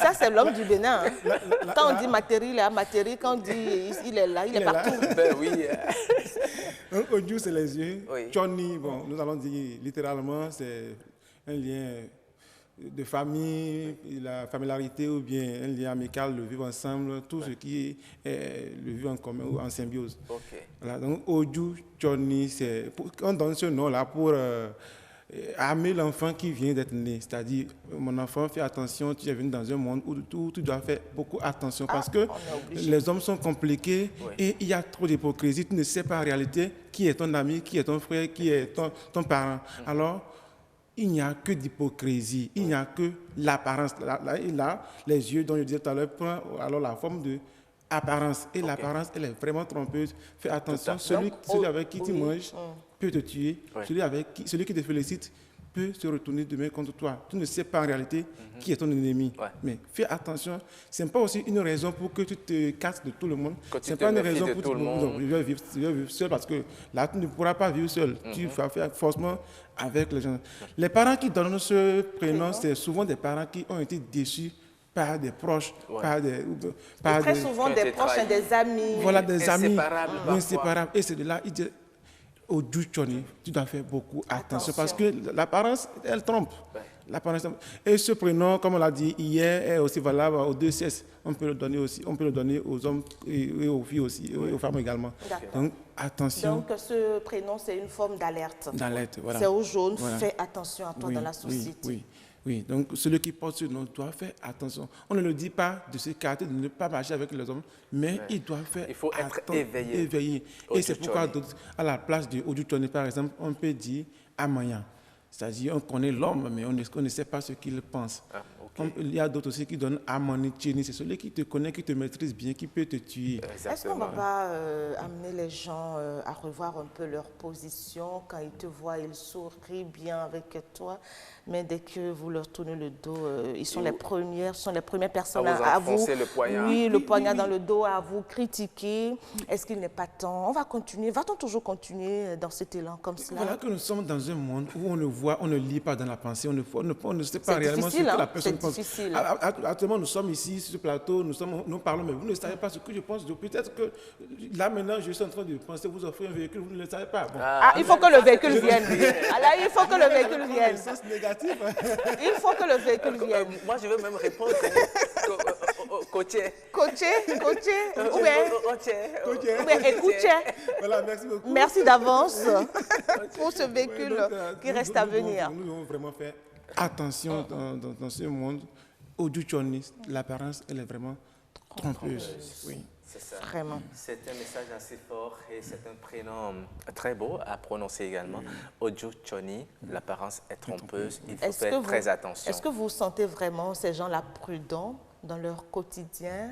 Ça, c'est l'homme du Bénin. Hein. Quand on dit Matéri, il est à Matéri. Quand on dit il est là, il est partout. Ben oui. Donc, Odjou, c'est les yeux. Oui. Choni, bon, nous allons dire littéralement, c'est un lien de famille, la familiarité ou bien un lien amical, le vivre ensemble, tout ce qui est le vivre en commun ou en symbiose. Okay. Voilà, donc Odjou Choni, on donne ce nom-là pour amener l'enfant qui vient d'être né. C'est-à-dire, mon enfant, fais attention, tu es venu dans un monde où tu dois faire beaucoup attention parce que les hommes sont compliqués et il y a trop d'hypocrisie. Tu ne sais pas en réalité qui est ton ami, qui est ton frère, qui est ton parent. Alors, il n'y a que d'hypocrisie, il n'y a que l'apparence. Là, les yeux dont je disais tout à l'heure prennent alors la forme de apparence. Et l'apparence, elle est vraiment trompeuse. Fais attention, celui avec qui tu manges peut te tuer. Celui qui te félicite peut se retourner demain contre toi. Tu ne sais pas en réalité qui est ton ennemi. Mais fais attention. Ce n'est pas aussi une raison pour que tu te casses de tout le monde. Ce n'est pas une raison pour tout le monde. Je vais vivre seul parce que là, tu ne pourras pas vivre seul. Tu vas faire forcément avec les gens. Les parents qui donnent ce prénom, c'est souvent des parents qui ont été déçus par des proches, très souvent des proches et des amis. Voilà, des amis inséparables. Et c'est de là, ils disent, Odjouchoni, tu dois faire beaucoup attention parce que l'apparence, elle trompe. Et ce prénom, comme on l'a dit hier, est aussi valable aux deux sexes. On peut le donner aussi, on peut le donner aux hommes et aux filles aussi, et aux femmes également. Donc, attention. Donc, ce prénom, c'est une forme d'alerte. D'alerte, voilà. C'est au jaune, fais attention à toi dans la société. Oui, donc celui qui porte ce nom doit faire attention. On ne le dit pas de se carter, de ne pas marcher avec les hommes, mais il doit faire attention. Il faut être éveillé. Et c'est pourquoi, à la place de Odjouchoni, par exemple, on peut dire Amaya. C'est-à-dire, on connaît l'homme, mais on ne sait pas ce qu'il pense. Il y a d'autres aussi qui donnent Amani-Tcheni, c'est celui qui te connaît, qui te maîtrise bien, qui peut te tuer. Est-ce qu'on ne va pas amener les gens à revoir un peu leur position? Quand ils te voient, ils sourient bien avec toi, mais dès que vous leur tournez le dos, ils sont les premières personnes à vous... le poignard. Oui, le poignard dans le dos, à vous critiquer. Est-ce qu'il n'est pas temps? On va continuer. Va-t-on toujours continuer dans cet élan comme cela? Voilà que nous sommes dans un monde où on ne voit, on ne lit pas dans la pensée, on ne sait pas réellement ce que la personne pense. Difficile. Actuellement, nous sommes ici, sur ce plateau, nous parlons, mais vous ne savez pas ce que je pense. Peut-être que là, maintenant, je suis en train de penser vous offrir un véhicule, vous ne le savez pas. Bon. Il faut que le véhicule vienne. Alors, il faut que le véhicule vienne. Sens négatif. Il faut que le véhicule vienne. Moi, je veux même répondre coaché. Coaché. Ou bien écoutez. Voilà, merci beaucoup. Merci d'avance pour ce véhicule qui reste à venir. Nous devons vraiment faire attention dans ce monde. Oju Tchoni, l'apparence, elle est vraiment trompeuse. Oui. C'est ça. Vraiment. C'est un message assez fort et c'est un prénom très beau à prononcer également. Oju Tchoni, l'apparence est trompeuse. Il faut faire très attention. Est-ce que vous sentez vraiment ces gens-là prudents dans leur quotidien?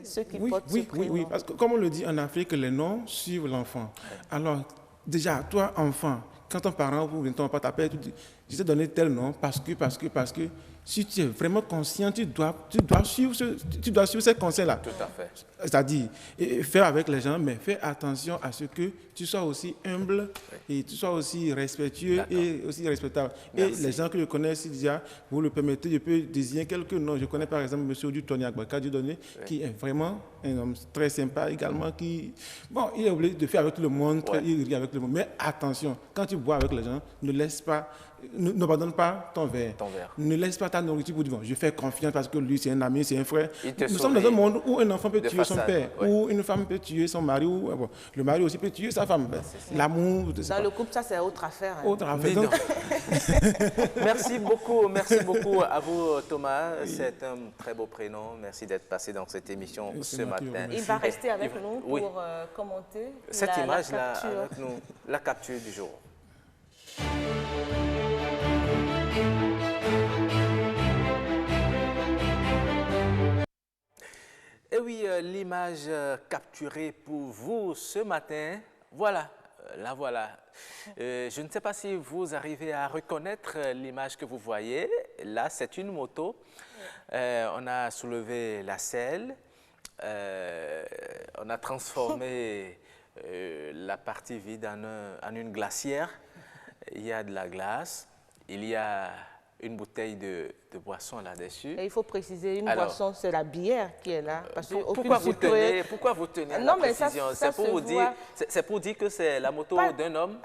Ceux qui portent ce prénom? Oui, parce que comme on le dit en Afrique, les noms suivent l'enfant. Alors, déjà, toi, enfant, quand ton parent ou ton papa t'appelle, tu dis, je t'ai donné tel nom parce que, si tu es vraiment conscient, tu dois suivre ces conseils-là. Tout à fait. C'est-à-dire, faire avec les gens, mais fais attention à ce que tu sois aussi humble et tu sois aussi respectueux et aussi respectable. Merci. Et les gens que je connais, si déjà vous le permettez, je peux désigner quelques noms. Je connais par exemple M. Odu Tony Agbaka Dieudonné, qui est vraiment un homme très sympa également, il est obligé de faire avec tout le monde, il rit avec le monde. Mais attention, quand tu bois avec les gens, n'abandonne pas ton verre. Ne laisse pas ta nourriture pour dire, bon, je fais confiance parce que lui, c'est un ami, c'est un frère. Nous sommes dans un monde où un enfant peut tuer son père, ou une femme peut tuer son mari, ou le mari aussi peut tuer sa femme. L'amour... Dans le couple, ça, c'est autre affaire. Autre affaire. Merci beaucoup à vous, Thomas. C'est un très beau prénom. Merci d'être passé dans cette émission ce matin. Il va rester avec nous pour commenter cette image-là avec nous, la capture du jour. Et oui, l'image capturée pour vous ce matin, voilà, la voilà. Je ne sais pas si vous arrivez à reconnaître l'image que vous voyez. Là, c'est une moto. On a soulevé la selle. On a transformé la partie vide en une glacière. Il y a de la glace. Il y a une bouteille de boisson là-dessus. Et il faut préciser, une boisson, c'est la bière qui est là. Parce pourquoi vous tenez à la précision? C'est pour dire que c'est la moto d'un homme?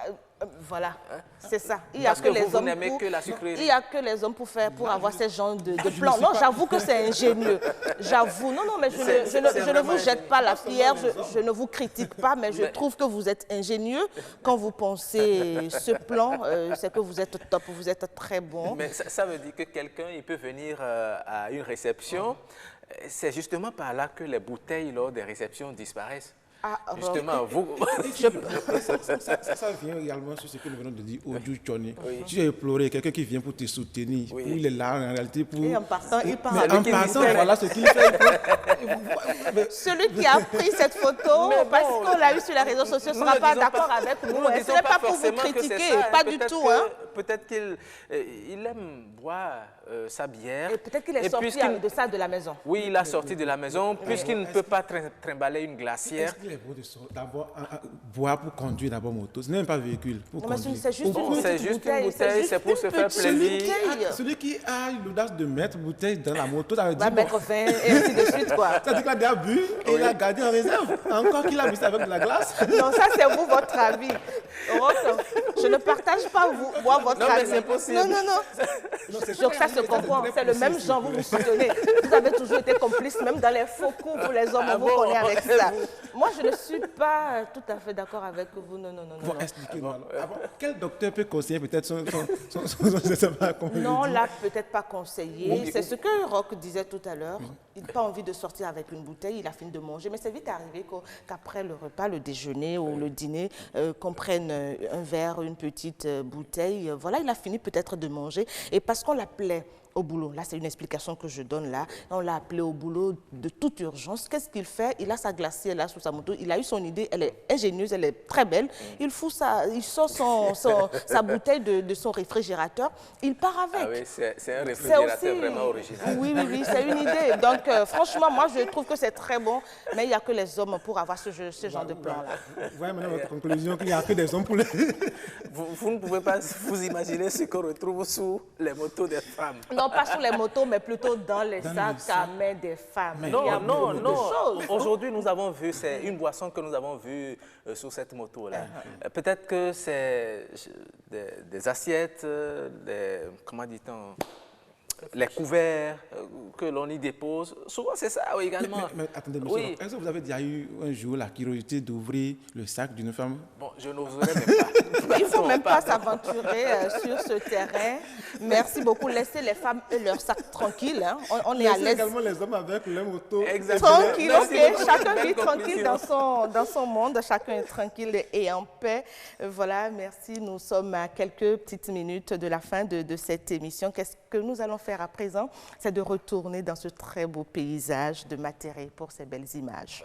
Voilà, c'est ça. Il n'y a que les hommes il y a que les hommes pour avoir ces genres de plans. Non, j'avoue que c'est ingénieux. J'avoue. Non, mais je ne vous jette pas la pierre, je ne vous critique pas, mais je trouve que vous êtes ingénieux. Quand vous pensez ce plan, c'est que vous êtes top, vous êtes très bon. Mais ça veut dire que quelqu'un, il peut venir à une réception. C'est justement par là que les bouteilles lors des réceptions disparaissent. Justement, vous... ça vient également sur ce que nous venons de dire, Oju Tchoni. Tu as éploré quelqu'un qui vient pour te soutenir. Il est là en réalité pour... Et en partant, il part. En passant, voilà ce qu'il fait. Celui qui a pris cette photo, parce qu'on l'a eu sur les réseaux sociaux, ne sera pas d'accord avec nous. Ce n'est pas pour vous critiquer, pas du tout. Peut-être qu'il aime boire sa bière. Et peut-être qu'il est sorti de la maison. Oui, il a sorti de la maison, puisqu'il ne peut pas trimballer une glacière. D'abord, boire pour conduire d'abord moto. Ce n'est même pas véhicule pour conduire. C'est juste une bouteille, c'est pour se faire plaisir. Celui qui a l'audace de mettre bouteille dans la moto, ça veut dire... Va mettre fin et ainsi de suite, quoi. Ça veut dire qu'il a déjà bu et il a gardé en réserve. Encore qu'il a mis ça avec de la glace. Non, ça c'est vous, votre avis. Je ne partage pas moi votre avis. Non, mais c'est possible. Non. Donc ça se comprend. C'est le même genre, vous soutenez. Vous avez toujours été complice, même dans les faux coups pour les hommes, on vous connaît avec ça. Moi, je ne suis pas tout à fait d'accord avec vous. Non. Bon, expliquez-nous. Quel docteur peut conseiller peut-être son Non, là, peut-être pas conseiller. C'est ce que Roch disait tout à l'heure. Il n'a pas envie de sortir avec une bouteille, il a fini de manger. Mais c'est vite arrivé qu'après le repas, le déjeuner ou le dîner, qu'on prenne un verre, une une petite bouteille. Voilà, il a fini peut-être de manger. Et parce qu'on l'appelait au boulot, là c'est une explication que je donne là, on l'a appelé au boulot de toute urgence. Qu'est-ce qu'il fait? Il a sa glacière là sous sa moto, il a eu son idée, elle est ingénieuse, elle est très belle. Il sort sa bouteille de son réfrigérateur, il part avec. Ah oui, c'est un réfrigérateur vraiment original. Oui, c'est une idée. Donc franchement, moi je trouve que c'est très bon, mais il n'y a que les hommes pour avoir ce genre de plan-là. Vous voyez maintenant votre conclusion qu'il n'y a que des hommes pour les... Vous ne pouvez pas vous imaginer ce qu'on retrouve sous les motos des femmes. Non, pas sur les motos, mais plutôt dans les sacs à main des femmes. Non. Aujourd'hui, nous avons vu, c'est une boisson que nous avons vue sur cette moto-là. Peut-être que c'est des assiettes, comment dit-on, les couverts que l'on y dépose. Souvent, c'est ça également. Mais attendez, monsieur, est-ce que vous avez déjà eu un jour la curiosité d'ouvrir le sac d'une femme? Bon, je n'oserais même pas. Il ne faut même pas s'aventurer sur ce terrain. Merci beaucoup. Laissez les femmes et leurs sacs tranquilles. Hein. On est à l'aise. Également les hommes avec leur moto. Exactement. Tranquille, ok. Chacun vit tranquille dans son monde. Chacun est tranquille et en paix. Voilà, merci. Nous sommes à quelques petites minutes de la fin de cette émission. Qu'est-ce que nous allons faire à présent? C'est de retourner dans ce très beau paysage de Matéré pour ces belles images.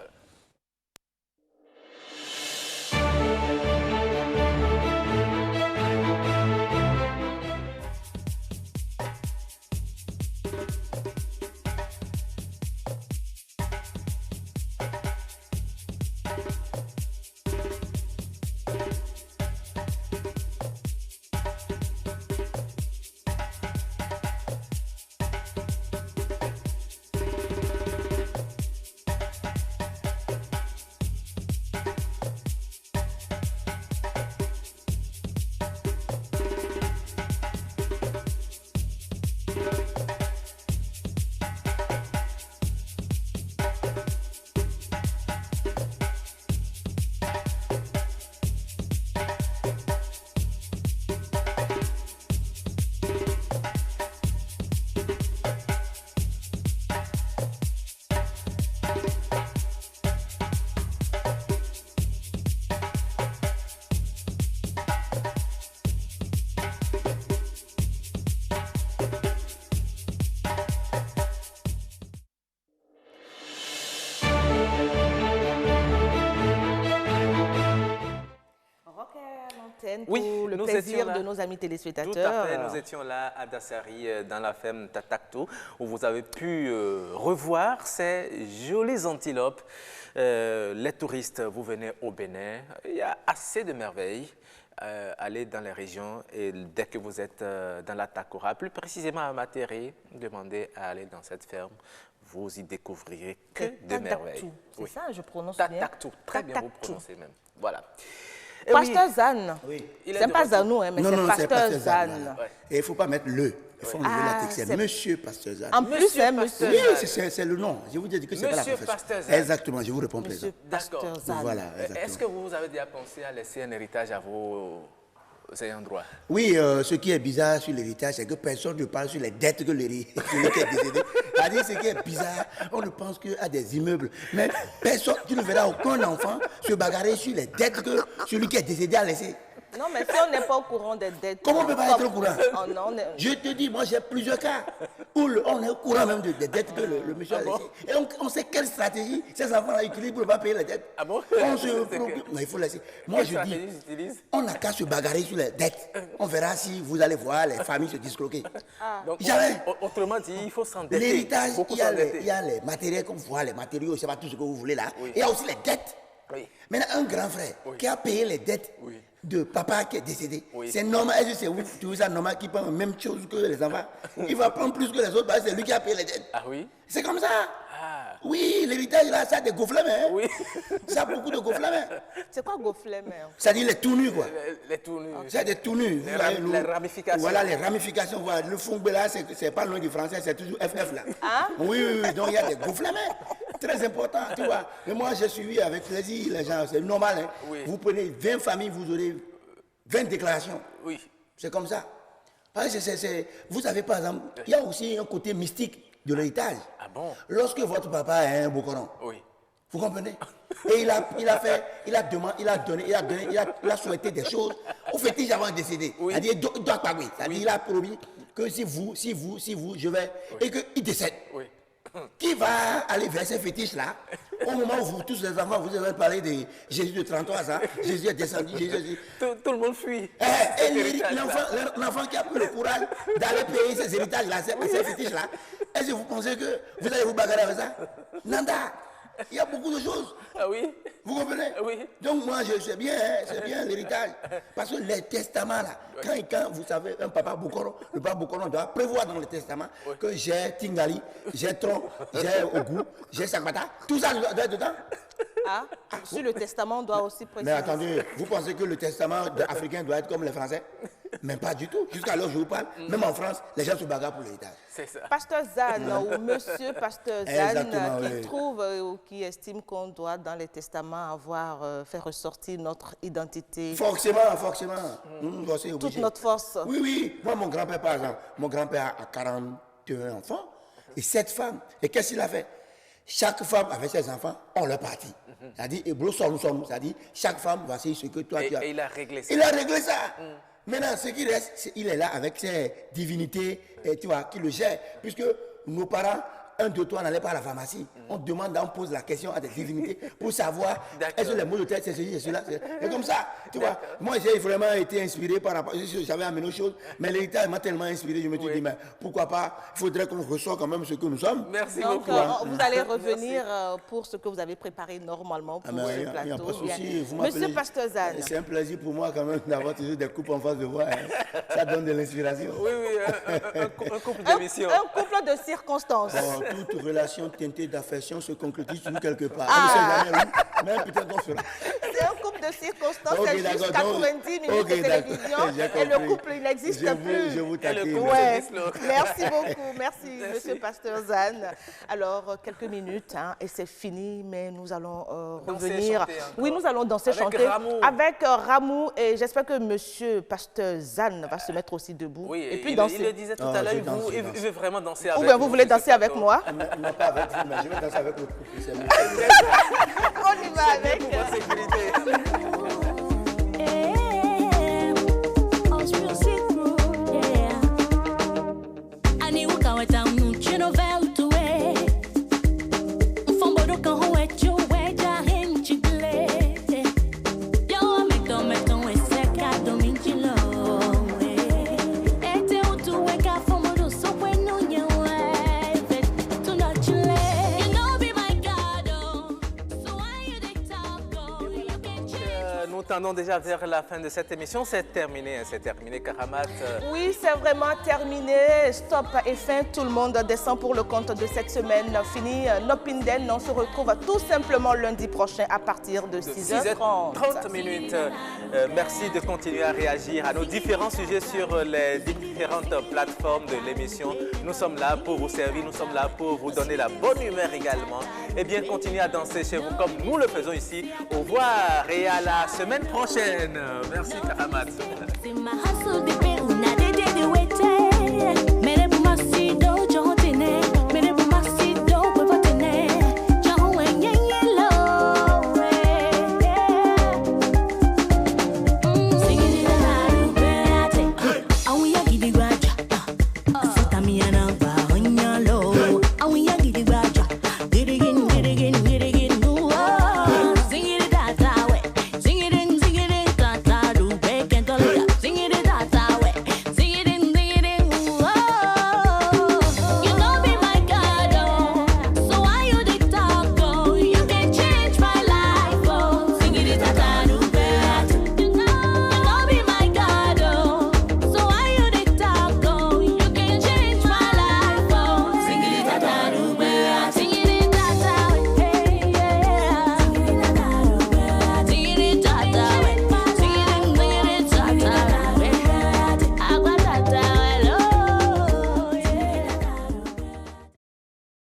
Pour le plaisir de nos amis téléspectateurs. Tout à fait, nous étions là à Dassari, dans la ferme Tatakto, où vous avez pu revoir ces jolies antilopes. Les touristes, vous venez au Bénin, il y a assez de merveilles. Allez dans les régions et dès que vous êtes dans la Takora, plus précisément à Matéré, demandez à aller dans cette ferme. Vous y découvrirez que de merveilles. C'est ça, je prononce bien. Tatakto, très bien vous prononcez même. Voilà. Et Pasteur Zan, oui. C'est pas Zanou, hein, mais c'est Pasteur Zan. Et il ne faut pas mettre le. Il faut enlever la texte. C'est Monsieur Pasteur Zan. En plus, c'est Monsieur. Oui, c'est le nom. Je vous dis que c'est pas la profession. Pasteur Zan. Exactement, je vous réponds présent. Monsieur Pasteur Zan. Voilà, est-ce que vous avez déjà pensé à laisser un héritage à vos ayants droit? Oui, ce qui est bizarre sur l'héritage, c'est que personne ne parle sur les dettes que l'héritage est décédé. C'est-à-dire, ce qui est bizarre, on ne pense qu'à des immeubles. Mais personne, tu ne verras aucun enfant se bagarrer sur les dettes que celui qui est décédé a laissé. Non, mais si on n'est pas au courant des dettes... Comment on ne peut pas être au courant? Oh, non, Je te dis, moi j'ai plusieurs cas où on est au courant même des dettes que le monsieur a laissées. Et donc on sait quelle stratégie ces enfants-là utilisent pour ne pas payer les dettes. Ah bon? On se préoccupe. Non, il faut laisser. Moi je dis, on n'a qu'à se bagarrer sur les dettes. On verra si vous allez voir les familles se disloquer. Donc, jamais. Autrement dit, il faut s'endetter. L'héritage, il y a les matériels comme vous voyez, les matériaux, je ne sais pas tout ce que vous voulez là. Oui. Et il y a aussi les dettes. Oui. Maintenant, un grand frère qui a payé les dettes de papa qui est décédé, c'est normal. Est-ce que c'est vous, tu vois ça normal qui prend la même chose que les enfants? Il va prendre plus que les autres parce que c'est lui qui a payé les dettes. Ah oui? C'est comme ça. Ah. Oui, l'héritage là, ça a des gauflements. Hein? Oui. Ça a beaucoup de gauflements. C'est quoi gauflements? Ça dit les tout nus quoi. Les tout nus. C'est des tout nus. Les ramifications. Voilà les ramifications. Voilà. Le fongbe là, c'est pas loin du français, c'est toujours FF là. Ah? Oui. Donc il y a des gauflements. Très important, tu vois. Mais moi, j'ai suivi avec plaisir les gens. C'est normal. Hein? Oui. Vous prenez 20 familles, vous aurez 20 déclarations. Oui. C'est comme ça. Vous savez, par exemple, il y a aussi un côté mystique de l'héritage. Ah bon? Lorsque votre papa est un bocoron, Vous comprenez? Et il a souhaité des choses au fétiche avant de décéder. Oui. C'est-à-dire, il a promis que si vous, je vais, et qu'il décède. Oui. Qui va aller vers ces fétiches-là? Au moment où vous, tous les enfants, vous avez parlé de Jésus de 33 ans, Jésus est descendu, Tout le monde fuit. Et l'enfant qui a pris le courage d'aller payer ces héritages-là, ces fétiches-là, est-ce que vous pensez que vous allez vous bagarrer avec ça? Nanda! Il y a beaucoup de choses. Ah oui? Vous comprenez? Oui. Donc moi, je sais bien, c'est bien l'héritage. Parce que les testaments, là, quand vous savez, un papa Bokoro, le papa Bokoro doit prévoir dans le testament que j'ai Tingali, j'ai Tron, j'ai Ogu, j'ai Sakbata. Tout ça doit être dedans. Ah, sur le testament, on doit aussi préciser. Mais attendez, vous pensez que le testament africain doit être comme les Français? Même pas du tout. Jusqu'à l'heure où je vous parle, même en France, les gens se bagarrent pour l'héritage. C'est ça. Pasteur Zan ou Monsieur Pasteur Zan qui oui. trouve ou qui estime qu'on doit dans les testaments avoir fait ressortir notre identité. Forcément. Toute notre force. Oui. Moi, mon grand-père, par exemple, mon grand-père a 41 enfants et 7 femmes. Et qu'est-ce qu'il a fait? Chaque femme avec ses enfants, on leur partit. C'est-à-dire, et nous sommes, c'est-à-dire, chaque femme, voici ce que toi tu as. Et il a réglé ça. Il a réglé ça. Maintenant, ce qui reste, il est là avec ses divinités, tu vois, qui le gèrent. Puisque nos parents, 1, 2, 3, n'allaient pas à la pharmacie. On demande, on pose la question à des divinités pour savoir est-ce que les mots de tête, c'est ceci, c'est cela. Et comme ça, tu vois. Moi, j'ai vraiment été inspiré par rapport. J'avais amené aux choses, mais l'héritage m'a tellement inspiré, je me suis dit, mais pourquoi pas, il faudrait qu'on ressort quand même ce que nous sommes. Merci donc, beaucoup. Vous allez revenir pour ce que vous avez préparé normalement pour ce plateau. Il n'y a pas de souci. Monsieur Pasteur Zan. C'est un plaisir pour moi quand même d'avoir toujours des couples en face de moi. Ça donne de l'inspiration. Oui, un couple d'émission. Un couple de circonstances. Toute relation teintée d'affection se concrétise toujours quelque part. Mais peut-être qu'on fera. C'est un couple de circonstances, c'est juste 90 minutes de télévision et le couple il n'existe plus. Je vous taquine. Merci beaucoup, merci Monsieur Pasteur Zan. Alors, quelques minutes et c'est fini, mais nous allons revenir. Oui, nous allons danser, chanter avec Ramou et j'espère que Monsieur Pasteur Zan va se mettre aussi debout et puis danser. Il le disait tout à l'heure, il veut vraiment danser avec nous. Ou bien vous voulez danser avec moi? Non, pas avec vous, mais je vais danser avec le couple. On y va avec. Tendons déjà vers la fin de cette émission. C'est terminé, Karamat. Oui, c'est vraiment terminé. Stop et fin. Tout le monde descend pour le compte de cette semaine. Fini Nopinden. On se retrouve tout simplement lundi prochain à partir de 6h30. Merci de continuer à réagir à nos différents sujets sur les différentes plateformes de l'émission. Nous sommes là pour vous servir, nous sommes là pour vous donner la bonne humeur également. Et bien, continuez à danser chez vous comme nous le faisons ici. Au revoir et à la semaine prochaine. Merci Karamat.